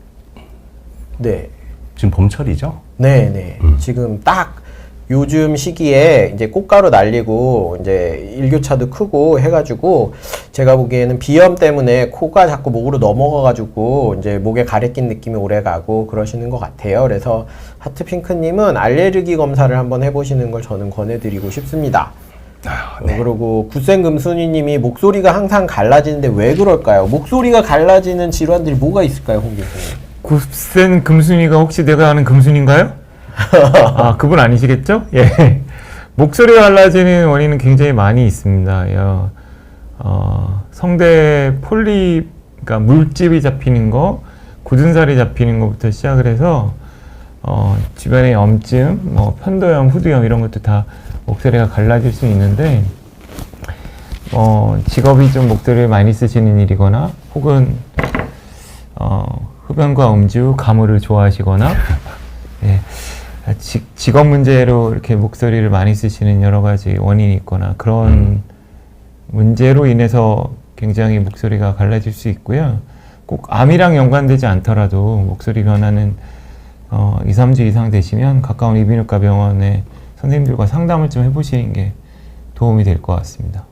네.
지금 봄철이죠?
네. 지금 딱 요즘 시기에 이제 꽃가루 날리고 이제 일교차도 크고 해가지고 제가 보기에는 비염 때문에 코가 자꾸 목으로 넘어가가지고 이제 목에 가래 낀 느낌이 오래 가고 그러시는 것 같아요. 그래서 하트핑크님은 알레르기 검사를 한번 해보시는 걸 저는 권해드리고 싶습니다.
네.
그리고 구센금순이님이 목소리가 항상 갈라지는데 왜 그럴까요? 목소리가 갈라지는 질환들이 뭐가 있을까요, 홍 교수님?
굿센 금순이가 혹시 내가 아는 금순인가요? 그분 아니시겠죠? 예. 목소리가 갈라지는 원인은 굉장히 많이 있습니다. 성대 폴립, 그러니까 물집이 잡히는 거, 굳은 살이 잡히는 것부터 시작을 해서 주변에 염증, 뭐 편도염, 후두염 이런 것도 다 목소리가 갈라질 수 있는데 직업이 좀 목소리를 많이 쓰시는 일이거나 혹은 흡연과 음주, 가물을 좋아하시거나 직업 문제로 이렇게 목소리를 많이 쓰시는 여러 가지 원인이 있거나 그런 문제로 인해서 굉장히 목소리가 갈라질 수 있고요. 꼭 암이랑 연관되지 않더라도 목소리 변화는 2, 3주 이상 되시면 가까운 이비인후과 병원에 선생님들과 상담을 좀 해보시는 게 도움이 될 것 같습니다.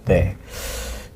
네.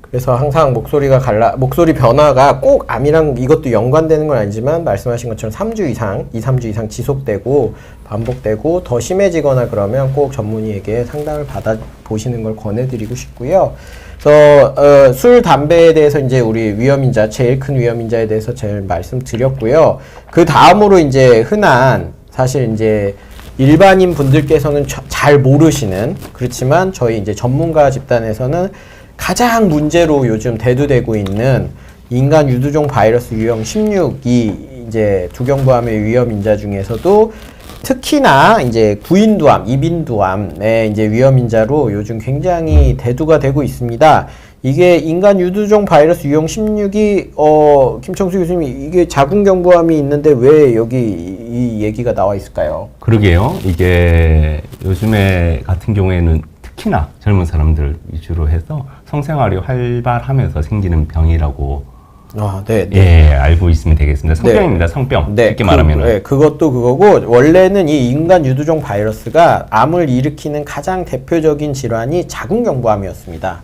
그래서 항상 목소리 변화가 꼭 암이랑 이것도 연관되는 건 아니지만 말씀하신 것처럼 3주 이상, 2, 3주 이상 지속되고 반복되고 더 심해지거나 그러면 꼭 전문의에게 상담을 받아보시는 걸 권해드리고 싶고요. 그래서 술, 담배에 대해서 이제 우리 위험인자, 제일 큰 위험인자에 대해서 제일 말씀드렸고요. 그 다음으로 이제 흔한 사실 이제 일반인 분들께서는 잘 모르시는 그렇지만 저희 이제 전문가 집단에서는 가장 문제로 요즘 대두되고 있는 인간 유두종 바이러스 유형 16이 이제 두경부암의 위험 인자 중에서도 특히나 이제 구인두암, 이빈두암의 이제 위험 인자로 요즘 굉장히 대두가 되고 있습니다. 이게 인간 유두종 바이러스 유형 16이 김청수 교수님 이게 자궁경부암이 있는데 왜 여기 이 얘기가 나와 있을까요?
그러게요. 이게 요즘에 같은 경우에는 특히나 젊은 사람들 위주로 해서 성생활이 활발하면서 생기는 병이라고
네.
알고 있으면 되겠습니다. 성병입니다. 성병. 쉽게 말하면.
그것도 그거고 원래는 이 인간 유두종 바이러스가 암을 일으키는 가장 대표적인 질환이 자궁경부암이었습니다.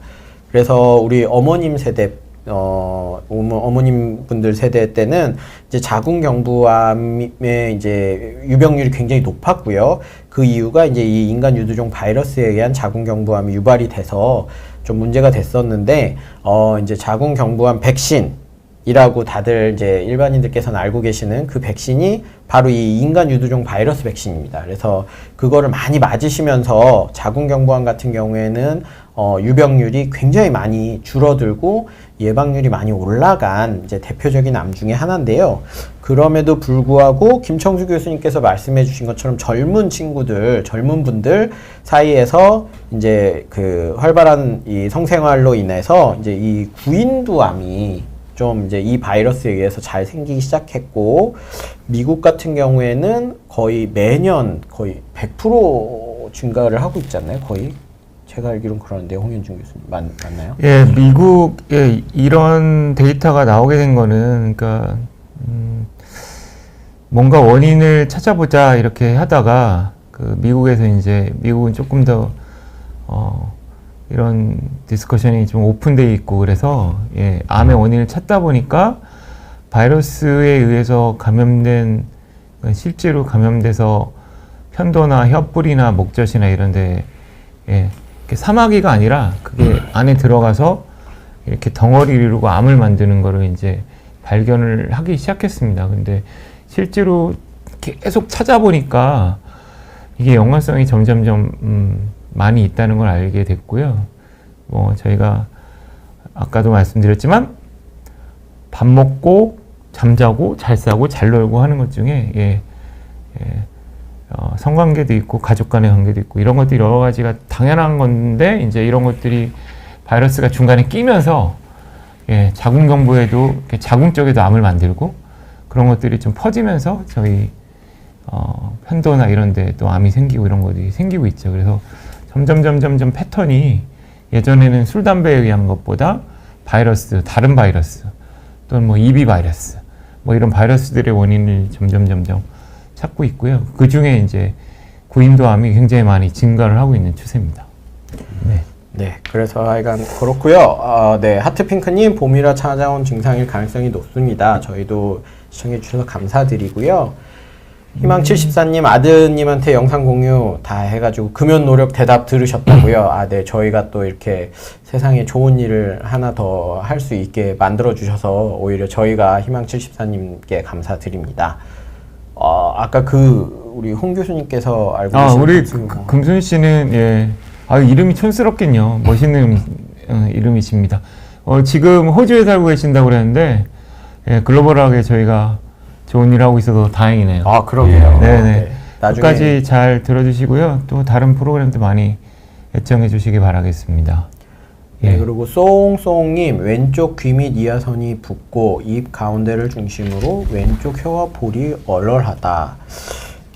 그래서 우리 어머님 세대 어머님 분들 세대 때는 이제 자궁경부암의 이제 유병률이 굉장히 높았고요. 그 이유가 이제 이 인간 유두종 바이러스에 의한 자궁경부암이 유발이 돼서 좀 문제가 됐었는데, 이제 자궁경부암 백신이라고 다들 이제 일반인들께서는 알고 계시는 그 백신이 바로 이 인간 유두종 바이러스 백신입니다. 그래서 그거를 많이 맞으시면서 자궁경부암 같은 경우에는 유병률이 굉장히 많이 줄어들고 예방률이 많이 올라간 이제 대표적인 암 중에 하나인데요. 그럼에도 불구하고 김청수 교수님께서 말씀해 주신 것처럼 젊은 친구들, 젊은 분들 사이에서 이제 그 활발한 이 성생활로 인해서 이제 이 구인두암이 좀 이제 이 바이러스에 의해서 잘 생기기 시작했고, 미국 같은 경우에는 거의 매년 거의 100% 증가를 하고 있지 않나요? 거의? 제가 알기로는 그러는데 홍현준 교수님 맞나요?
예, 미국에 이런 데이터가 나오게 된 거는 그러니까 뭔가 원인을 찾아보자 이렇게 하다가 그 미국에서 이제 미국은 조금 더 이런 디스커션이 좀 오픈되어 있고 그래서 예, 암의 원인을 찾다 보니까 바이러스에 의해서 감염된 실제로 감염돼서 편도나 혀뿌리나 목젖이나 이런데 예, 사마귀가 아니라 그게 안에 들어가서 이렇게 덩어리를 이루고 암을 만드는 거를 이제 발견을 하기 시작했습니다. 근데 실제로 계속 찾아보니까 이게 연관성이 점점점 많이 있다는 걸 알게 됐고요. 뭐 저희가 아까도 말씀드렸지만 밥 먹고 잠자고 잘 싸고 잘 놀고 하는 것 중에 성관계도 있고 가족 간의 관계도 있고 이런 것들이 여러 가지가 당연한 건데 이제 이런 것들이 바이러스가 중간에 끼면서 자궁경부에도 자궁 쪽에도 암을 만들고 그런 것들이 좀 퍼지면서 저희 편도나 이런 데 또 암이 생기고 이런 것들이 생기고 있죠. 그래서 점점 패턴이 예전에는 술, 담배에 의한 것보다 바이러스, 다른 바이러스 또는 뭐 EB 바이러스 뭐 이런 바이러스들의 원인을 점점 찾고 있고요. 그 중에 이제 구인도암이 굉장히 많이 증가를 하고 있는 추세입니다.
네, 그래서 하여간 그렇고요. 네, 하트핑크님 봄이라 찾아온 증상일 가능성이 높습니다. 저희도 시청해 주셔서 감사드리고요. 희망74님 아드님한테 영상 공유 다 해가지고 금연 노력 대답 들으셨다고요. 네, 저희가 또 이렇게 세상에 좋은 일을 하나 더 할 수 있게 만들어 주셔서 오히려 저희가 희망74님께 감사드립니다. 아까 우리 홍 교수님께서 알고 계신
우리 금순 씨는 이름이 촌스럽겠요. 멋있는 이름이십니다. 지금 호주에 살고 계신다고 그랬는데 글로벌하게 저희가 좋은 일 하고 있어서 다행이네요.
그러게요.
네네. 끝까지 잘 들어주시고요. 또 다른 프로그램도 많이 애청해 주시기 바라겠습니다.
네, 그리고 송송님 왼쪽 귀 및 이하선이 붓고 입 가운데를 중심으로 왼쪽 혀와 볼이 얼얼하다.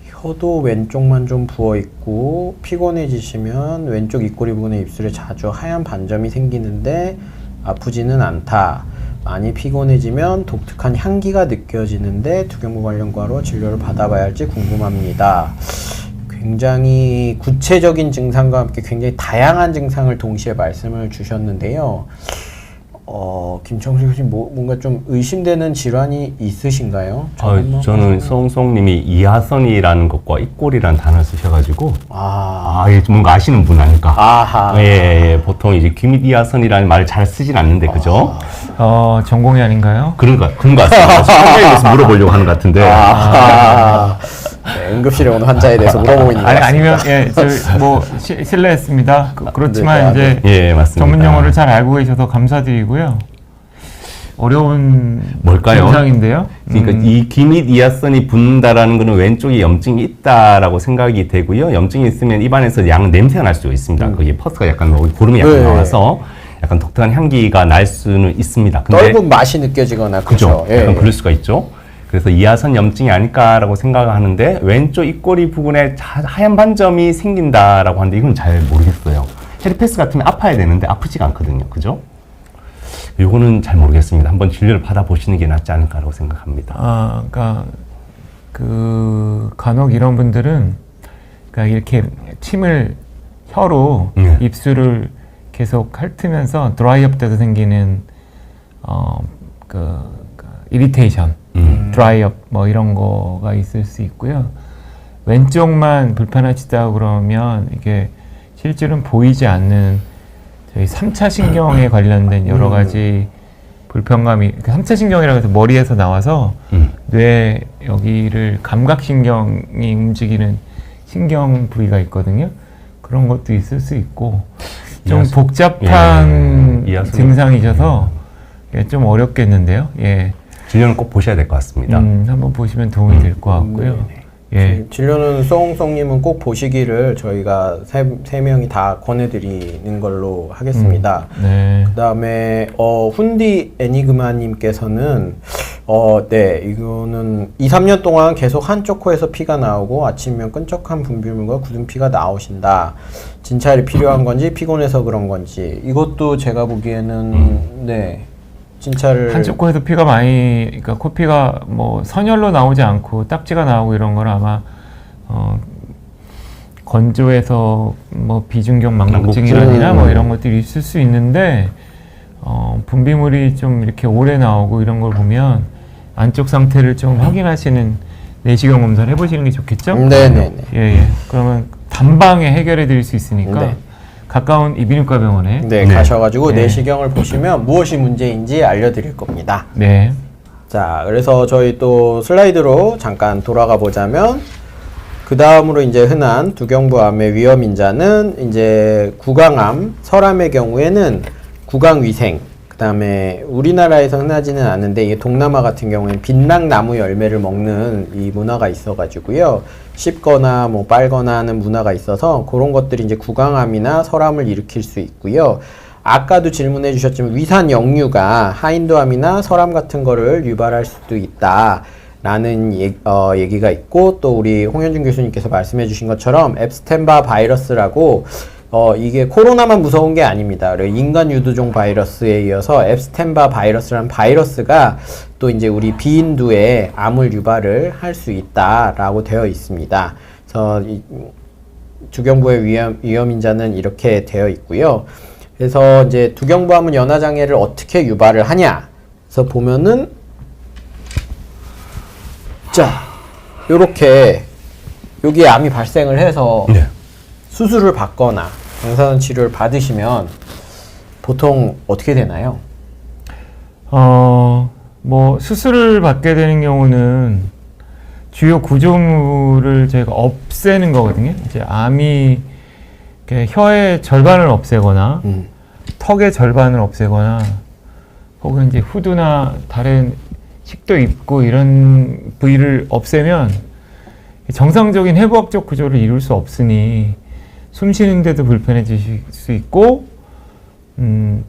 혀도 왼쪽만 좀 부어있고 피곤해지시면 왼쪽 입꼬리 부분에 입술에 자주 하얀 반점이 생기는데 아프지는 않다. 많이 피곤해지면 독특한 향기가 느껴지는데 두경부 관련과로 진료를 받아봐야 할지 궁금합니다. 굉장히 구체적인 증상과 함께 굉장히 다양한 증상을 동시에 말씀을 주셨는데요. 김청수 교수님 뭔가 좀 의심되는 질환이 있으신가요?
저는 송송님이 이하선이라는 것과 입꼬리라는 단어를 쓰셔가지고 뭔가 아시는 분 아닐까. 보통 이제 귀 및 이하선이라는 말을 잘 쓰진 않는데 그죠?
전공이 아닌가요?
그런 것 같습니다. 성경에 대해서 물어보려고 하는 것 같은데.
네, 응급실에 오는 환자에 대해서 물어보고 있는 것 같습니다.
아니면 실례했습니다. 그렇지만
네, 맞습니다.
전문 용어를 잘 알고 계셔서 감사드리고요. 어려운
뭘까요?
증상인데요.
그러니까 이 귀 및 이하선이 붓는다라는 것은 왼쪽에 염증이 있다라고 생각이 되고요. 염증이 있으면 입안에서 냄새가 날 수 있습니다. 그게 퍼스가 약간 고름이 약간 나와서 약간 독특한 향기가 날 수는 있습니다. 근데
떫은 맛이 느껴지거나
그죠? 약간 그럴 수가 있죠. 그래서 이하선 염증이 아닐까라고 생각을 하는데 왼쪽 입꼬리 부분에 하얀 반점이 생긴다라고 하는데 이건 잘 모르겠어요. 헤르페스 같으면 아파야 되는데 아프지가 않거든요. 그죠? 요거는 잘 모르겠습니다. 한번 진료를 받아보시는 게 낫지 않을까라고 생각합니다.
그러니까 간혹 이런 분들은 그러니까 이렇게 침을 혀로 입술을 계속 핥으면서 드라이업 돼서 생기는 이리테이션, 드라이업 뭐 이런 거가 있을 수 있고요. 왼쪽만 불편하시다 그러면 이게 실제로는 보이지 않는 저희 3차 신경에 관련된 여러 가지 불편감이 3차 신경이라고 해서 머리에서 나와서 뇌 여기를 감각신경이 움직이는 신경 부위가 있거든요. 그런 것도 있을 수 있고 좀 복잡한 증상이셔서 좀 어렵겠는데요. 예.
진료는 꼭 보셔야 될 것 같습니다.
한번 보시면 도움이 될 것 같고요. 예.
진료는 송송님은 꼭 보시기를 저희가 세 명이 다 권해드리는 걸로 하겠습니다.
네.
그 다음에 훈디 애니그마님께서는 네, 이거는 2, 3년 동안 계속 한쪽 코에서 피가 나오고 아침이면 끈적한 분비물과 굳은 피가 나오신다. 진찰이 필요한 건지 피곤해서 그런 건지 이것도 제가 보기에는 네 진찰을
한쪽 코에서 피가 많이 그러니까 코피가 뭐 선열로 나오지 않고 딱지가 나오고 이런 걸 아마 건조해서 뭐 비중격 망곡증이라든가 뭐 이런 것들이 있을 수 있는데 분비물이 좀 이렇게 오래 나오고 이런 걸 보면 안쪽 상태를 좀 확인하시는 내시경 검사를 해보시는 게 좋겠죠?
네네네.
예. 그러면 단방에 해결해 드릴 수 있으니까
네.
가까운 이비인후과 병원에
네, 가셔가지고 내시경을 보시면 무엇이 문제인지 알려드릴 겁니다.
네.
자, 그래서 저희 또 슬라이드로 잠깐 돌아가 보자면 그 다음으로 이제 흔한 두경부암의 위험 인자는 이제 구강암, 설암의 경우에는 구강위생, 그 다음에 우리나라에서 흔하지는 않은데 이게 동남아 같은 경우에는 빛낙나무 열매를 먹는 이 문화가 있어가지고요. 씹거나 뭐 빨거나 하는 문화가 있어서 그런 것들이 이제 구강암이나 설암을 일으킬 수 있고요. 아까도 질문해 주셨지만 위산 역류가 하인도암이나 설암 같은 거를 유발할 수도 있다. 라는 얘기가 있고 또 우리 홍현준 교수님께서 말씀해 주신 것처럼 앱스텐바 바이러스라고 이게 코로나만 무서운 게 아닙니다. 인간 유두종 바이러스에 이어서 앱스텐바 바이러스라는 바이러스가 또 이제 우리 비인두에 암을 유발을 할 수 있다라고 되어 있습니다. 그래서 두경부의 위험 인자는 이렇게 되어 있고요. 그래서 이제 두경부암은 연화장애를 어떻게 유발을 하냐? 그래서 보면은 자, 요렇게 여기에 암이 발생을 해서 수술을 받거나 방사선 치료를 받으시면 보통 어떻게 되나요?
뭐 수술을 받게 되는 경우는 주요 구조물을 저희가 없애는 거거든요. 이제 암이 이렇게 혀의 절반을 없애거나 턱의 절반을 없애거나 혹은 이제 후두나 다른 식도 있고 이런 부위를 없애면 정상적인 해부학적 구조를 이룰 수 없으니 숨 쉬는데도 불편해질 수 있고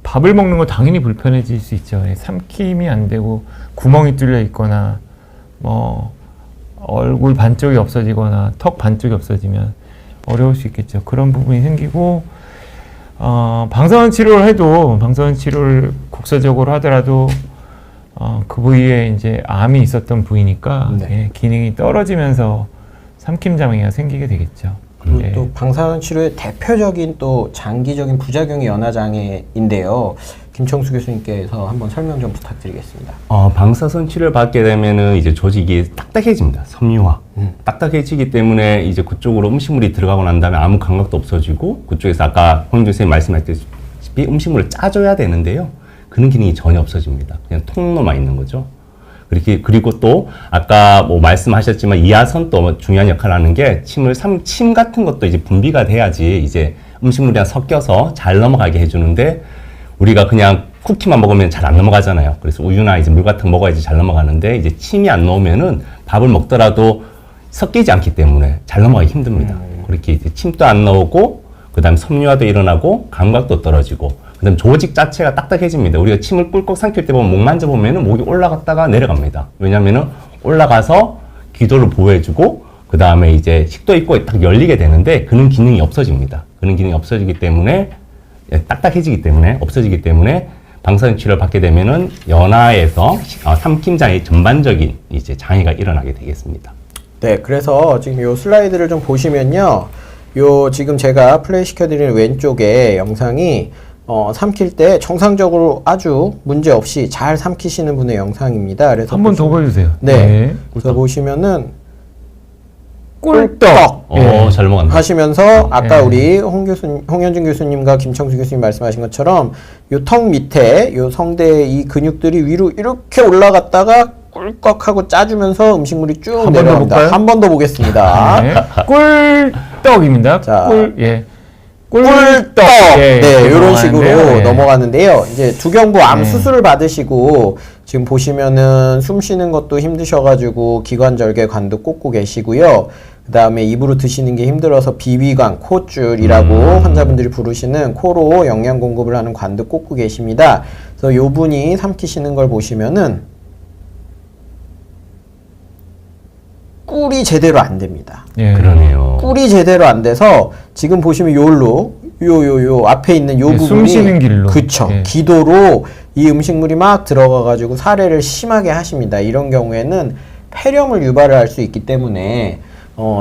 밥을 먹는 거 당연히 불편해질 수 있죠. 삼킴이 안 되고 구멍이 뚫려 있거나 뭐 얼굴 반쪽이 없어지거나 턱 반쪽이 없어지면 어려울 수 있겠죠. 그런 부분이 생기고 방사선 치료를 해도 방사선 치료를 국소적으로 하더라도 그 부위에 이제 암이 있었던 부위니까 예, 기능이 떨어지면서 삼킴 장애가 생기게 되겠죠.
그리고 또 방사선 치료의 대표적인 또 장기적인 부작용이 연화장애인데요. 김청수 교수님께서 한번 설명 좀 부탁드리겠습니다.
방사선 치료를 받게 되면은 이제 조직이 딱딱해집니다. 섬유화. 딱딱해지기 때문에 이제 그쪽으로 음식물이 들어가고 난 다음에 아무 감각도 없어지고 그쪽에서 아까 홍 교수님 말씀하셨다시피 음식물을 짜줘야 되는데요. 그런 기능이 전혀 없어집니다. 그냥 통로만 있는 거죠. 그리고 또 아까 뭐 말씀하셨지만 이하선도 중요한 역할을 하는 게 침 같은 것도 이제 분비가 돼야지 이제 음식물이랑 섞여서 잘 넘어가게 해주는데 우리가 그냥 쿠키만 먹으면 잘 안 넘어가잖아요. 그래서 우유나 이제 물 같은 거 먹어야지 잘 넘어가는데 이제 침이 안 나오면은 밥을 먹더라도 섞이지 않기 때문에 잘 넘어가기 힘듭니다. 그렇게 이제 침도 안 나오고 그다음에 섬유화도 일어나고 감각도 떨어지고 그다음 조직 자체가 딱딱해집니다. 우리가 침을 꿀꺽 삼킬 때 보면 목 만져보면은 목이 올라갔다가 내려갑니다. 왜냐면은 올라가서 기도를 보호해주고 그 다음에 이제 식도 있고 딱 열리게 되는데 그런 기능이 없어집니다. 그런 기능이 없어지기 때문에 딱딱해지기 때문에 없어지기 때문에 방사선 치료를 받게 되면은 연화에서 삼킴 장애 전반적인 이제 장애가 일어나게 되겠습니다.
네, 그래서 지금 요 슬라이드를 좀 보시면요, 요 지금 제가 플레이 시켜드리는 왼쪽에 영상이 삼킬 때 정상적으로 아주 문제 없이 잘 삼키시는 분의 영상입니다. 그래서
한 번 더 보여주세요.
네. 그래서 보시면은
꿀떡.
잘 먹었네.
하시면서 아까
예.
우리 홍현준 교수님과 김청수 교수님 말씀하신 것처럼 요 턱 밑에 요 성대의 이 근육들이 위로 이렇게 올라갔다가 꿀꺽하고 짜주면서 음식물이 쭉
한번더
내려갑니다.
볼까요?
한 번 더 보겠습니다.
네. 꿀떡입니다.
자.
꿀떡. 예,
네, 이런
넘어가는데요.
식으로
예.
넘어가는데요. 이제 두경부 암
네.
수술을 받으시고 지금 보시면은 숨 쉬는 것도 힘드셔가지고 기관절개 관도 꽂고 계시고요. 그 다음에 입으로 드시는 게 힘들어서 비위관, 콧줄이라고 환자분들이 부르시는 코로 영양 공급을 하는 관도 꽂고 계십니다. 그래서 요 분이 삼키시는 걸 보시면은 꿀이 제대로 안 됩니다.
예.
그러네요.
꿀이 제대로 안 돼서 지금 보시면 요로 요 앞에 있는 요
네,
부분이
숨 쉬는 길로.
그쵸.
예.
기도로 이 음식물이 막 들어가 가지고 사례를 심하게 하십니다. 이런 경우에는 폐렴을 유발을 할 수 있기 때문에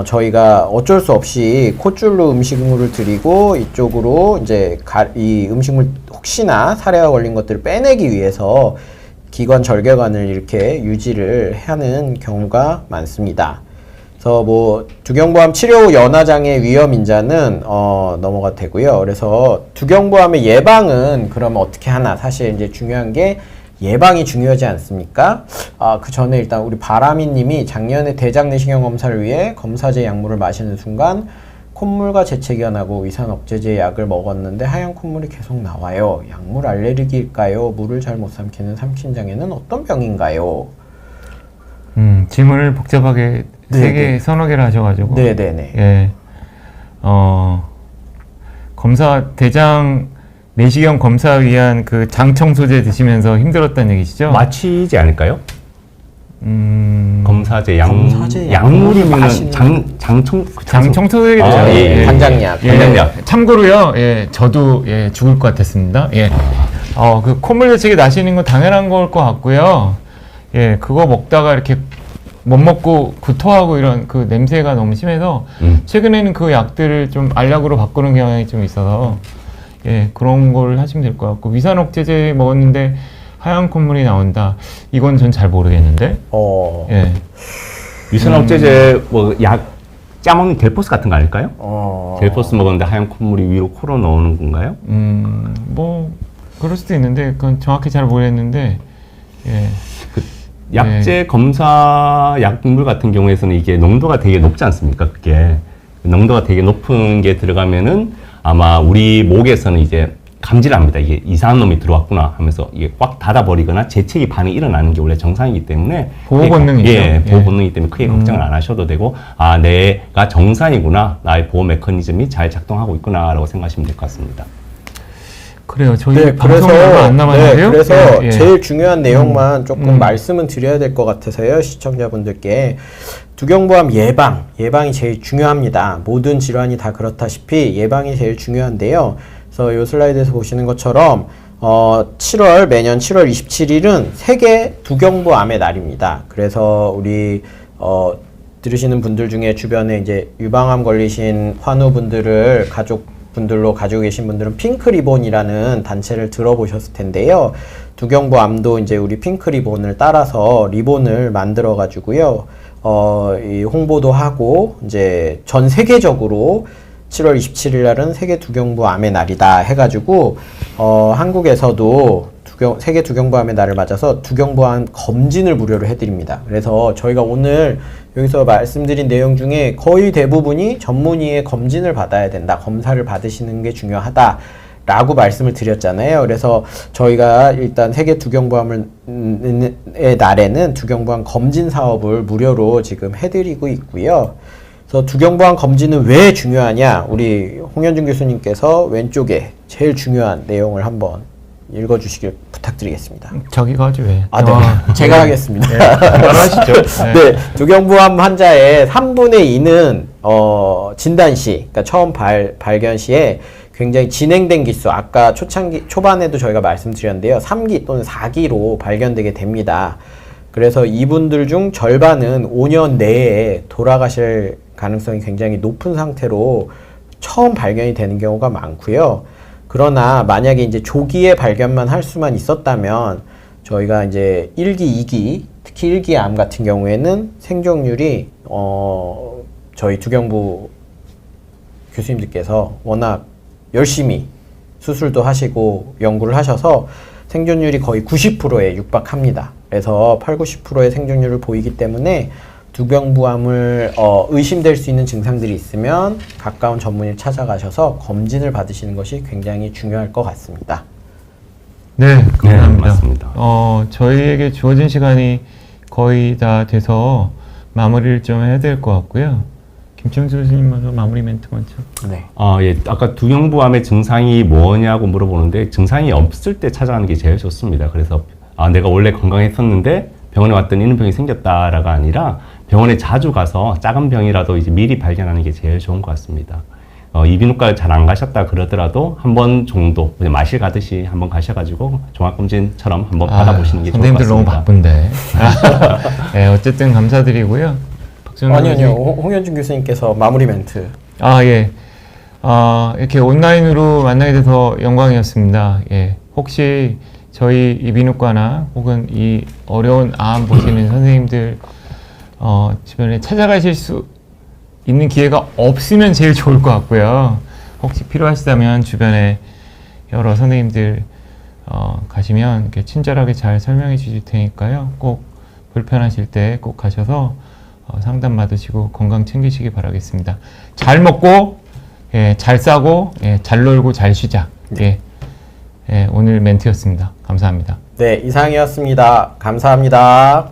저희가 어쩔 수 없이 콧줄로 음식물을 드리고 이쪽으로 이제 이 음식물 혹시나 사례가 걸린 것들을 빼내기 위해서 기관 절개관을 이렇게 유지를 하는 경우가 많습니다. 그래서 뭐 두경부암 치료 후 연화장애 위험 인자는 넘어가 되고요. 그래서 두경부암의 예방은 그러면 어떻게 하나? 사실 이제 중요한 게 예방이 중요하지 않습니까? 그 전에 일단 우리 바람이님이 작년에 대장 내시경 검사를 위해 검사제 약물을 마시는 순간 콧물과 재채기가 나고 위산 억제제 약을 먹었는데 하얀 콧물이 계속 나와요. 약물 알레르기일까요? 물을 잘 못 삼키는 삼킨장애는 어떤 병인가요?
질문을 복잡하게
네,
세 개, 서너 개를 하셔가지고.
네네네.
예. 검사, 대장 내시경 검사 위한 그 장청소제 드시면서 힘들었다는 얘기시죠?
마취지 않을까요? 검사제
검사제
약물이면은
마시는-
장청소제겠죠.
아, 예, 예.
관장약.
관장약.
참고로요, 예, 저도 예, 죽을 것 같았습니다. 예. 그 콧물 재채기 나시는 건 당연한 걸 것 같고요. 예, 그거 먹다가 이렇게 못 먹고 구토하고 이런 그 냄새가 너무 심해서 최근에는 그 약들을 좀 알약으로 바꾸는 경향이 좀 있어서 예, 그런 걸 하시면 될 것 같고 위산 억제제 먹었는데 하얀 콧물이 나온다. 이건 전 잘 모르겠는데. 예.
위산 억제제 뭐약 짜먹는 델포스 같은 거 아닐까요?
어.
델포스 먹었는데 하얀 콧물이 위로 코로 나오는 건가요?
뭐 그럴 수도 있는데 그건 정확히 잘 모르겠는데 예.
약제 검사 약물 같은 경우에서는 이게 농도가 되게 높지 않습니까? 그게 농도가 되게 높은 게 들어가면은 아마 우리 목에서는 이제 감지를 합니다. 이게 이상한 놈이 들어왔구나 하면서 이게 꽉 닫아버리거나 재채기 반응이 일어나는 게 원래 정상이기 때문에
보호 본능이죠.
예, 보호
예.
본능이기 때문에 크게 걱정을 안 하셔도 되고 내가 정상이구나, 나의 보호 메커니즘이 잘 작동하고 있구나라고 생각하시면 될 것 같습니다.
그래요. 저희
네,
방송이 얼마 안 남았는데요.
그래서
예, 예.
제일 중요한 내용만 조금 말씀은 드려야 될 것 같아서요, 시청자분들께. 두경부암 예방이 제일 중요합니다. 모든 질환이 다 그렇다시피 예방이 제일 중요한데요. 그래서 이 슬라이드에서 보시는 것처럼 매년 7월 27일은 세계 두경부암의 날입니다. 그래서 우리 들으시는 분들 중에 주변에 이제 유방암 걸리신 환우분들을 가족분들로 가지고 계신 분들은 핑크리본이라는 단체를 들어보셨을 텐데요. 두경부암도 이제 우리 핑크리본을 따라서 리본을 만들어 가지고요. 이 홍보도 하고 이제 전 세계적으로 7월 27일 날은 세계 두경부암의 날이다 해가지고 한국에서도 세계 두경부암의 날을 맞아서 두경부암 검진을 무료로 해드립니다. 그래서 저희가 오늘 여기서 말씀드린 내용 중에 거의 대부분이 전문의의 검진을 받아야 된다, 검사를 받으시는 게 중요하다 라고 말씀을 드렸잖아요. 그래서 저희가 일단 세계 두경부암의 날에는 두경부암 검진 사업을 무료로 지금 해드리고 있고요. 그래서 두경부암 검진은 왜 중요하냐? 우리 홍현준 교수님께서 왼쪽에 제일 중요한 내용을 한번 읽어주시길 부탁드리겠습니다.
저기가 하죠. 왜?
네. 제가 하겠습니다.
하시죠.
네, 두경부암 환자의 3분의 2는 진단 시, 그러니까 처음 발견 시에 굉장히 진행된 기수, 아까 초반에도 저희가 말씀드렸는데요. 3기 또는 4기로 발견되게 됩니다. 그래서 이분들 중 절반은 5년 내에 돌아가실 가능성이 굉장히 높은 상태로 처음 발견이 되는 경우가 많고요. 그러나 만약에 이제 조기에 발견만 할 수만 있었다면 저희가 이제 1기, 2기, 특히 1기 암 같은 경우에는 생존율이 저희 두경부 교수님들께서 워낙 열심히 수술도 하시고 연구를 하셔서 생존율이 거의 90%에 육박합니다. 그래서 8, 90%의 생존율을 보이기 때문에 두경부암을 의심될 수 있는 증상들이 있으면 가까운 전문의를 찾아가셔서 검진을 받으시는 것이 굉장히 중요할 것 같습니다.
네, 감사합니다.
맞습니다.
저희에게 주어진 시간이 거의 다 돼서 마무리를 좀 해야 될 것 같고요. 김청수 교수님 먼저 마무리 멘트 먼저.
네.
예. 아까 두경부암의 증상이 뭐냐고 물어보는데 증상이 없을 때 찾아가는 게 제일 좋습니다. 그래서 내가 원래 건강했었는데 병원에 왔더니 이런 병이 생겼다라가 아니라 병원에 자주 가서 작은 병이라도 이제 미리 발견하는 게 제일 좋은 것 같습니다. 이비인후과를 잘 안 가셨다 그러더라도 한 번 정도 그냥 마실 가듯이 한번 가셔가지고 종합검진처럼 한번 받아보시는 게 좋을 것
선생님들
같습니다.
너무 바쁜데. 네, 어쨌든 감사드리고요.
아니요. 홍현준 교수님께서 마무리 멘트.
예. 이렇게 온라인으로 만나게 돼서 영광이었습니다. 예. 혹시 저희 이비인후과나 혹은 이 어려운 암 보시는 선생님들 주변에 찾아가실 수 있는 기회가 없으면 제일 좋을 것 같고요. 혹시 필요하시다면 주변에 여러 선생님들 가시면 이렇게 친절하게 잘 설명해 주실 테니까요. 꼭 불편하실 때 꼭 가셔서 상담 받으시고 건강 챙기시기 바라겠습니다. 잘 먹고 잘 싸고 잘 놀고 잘 쉬자. 오늘 멘트였습니다. 감사합니다.
네, 이상이었습니다. 감사합니다.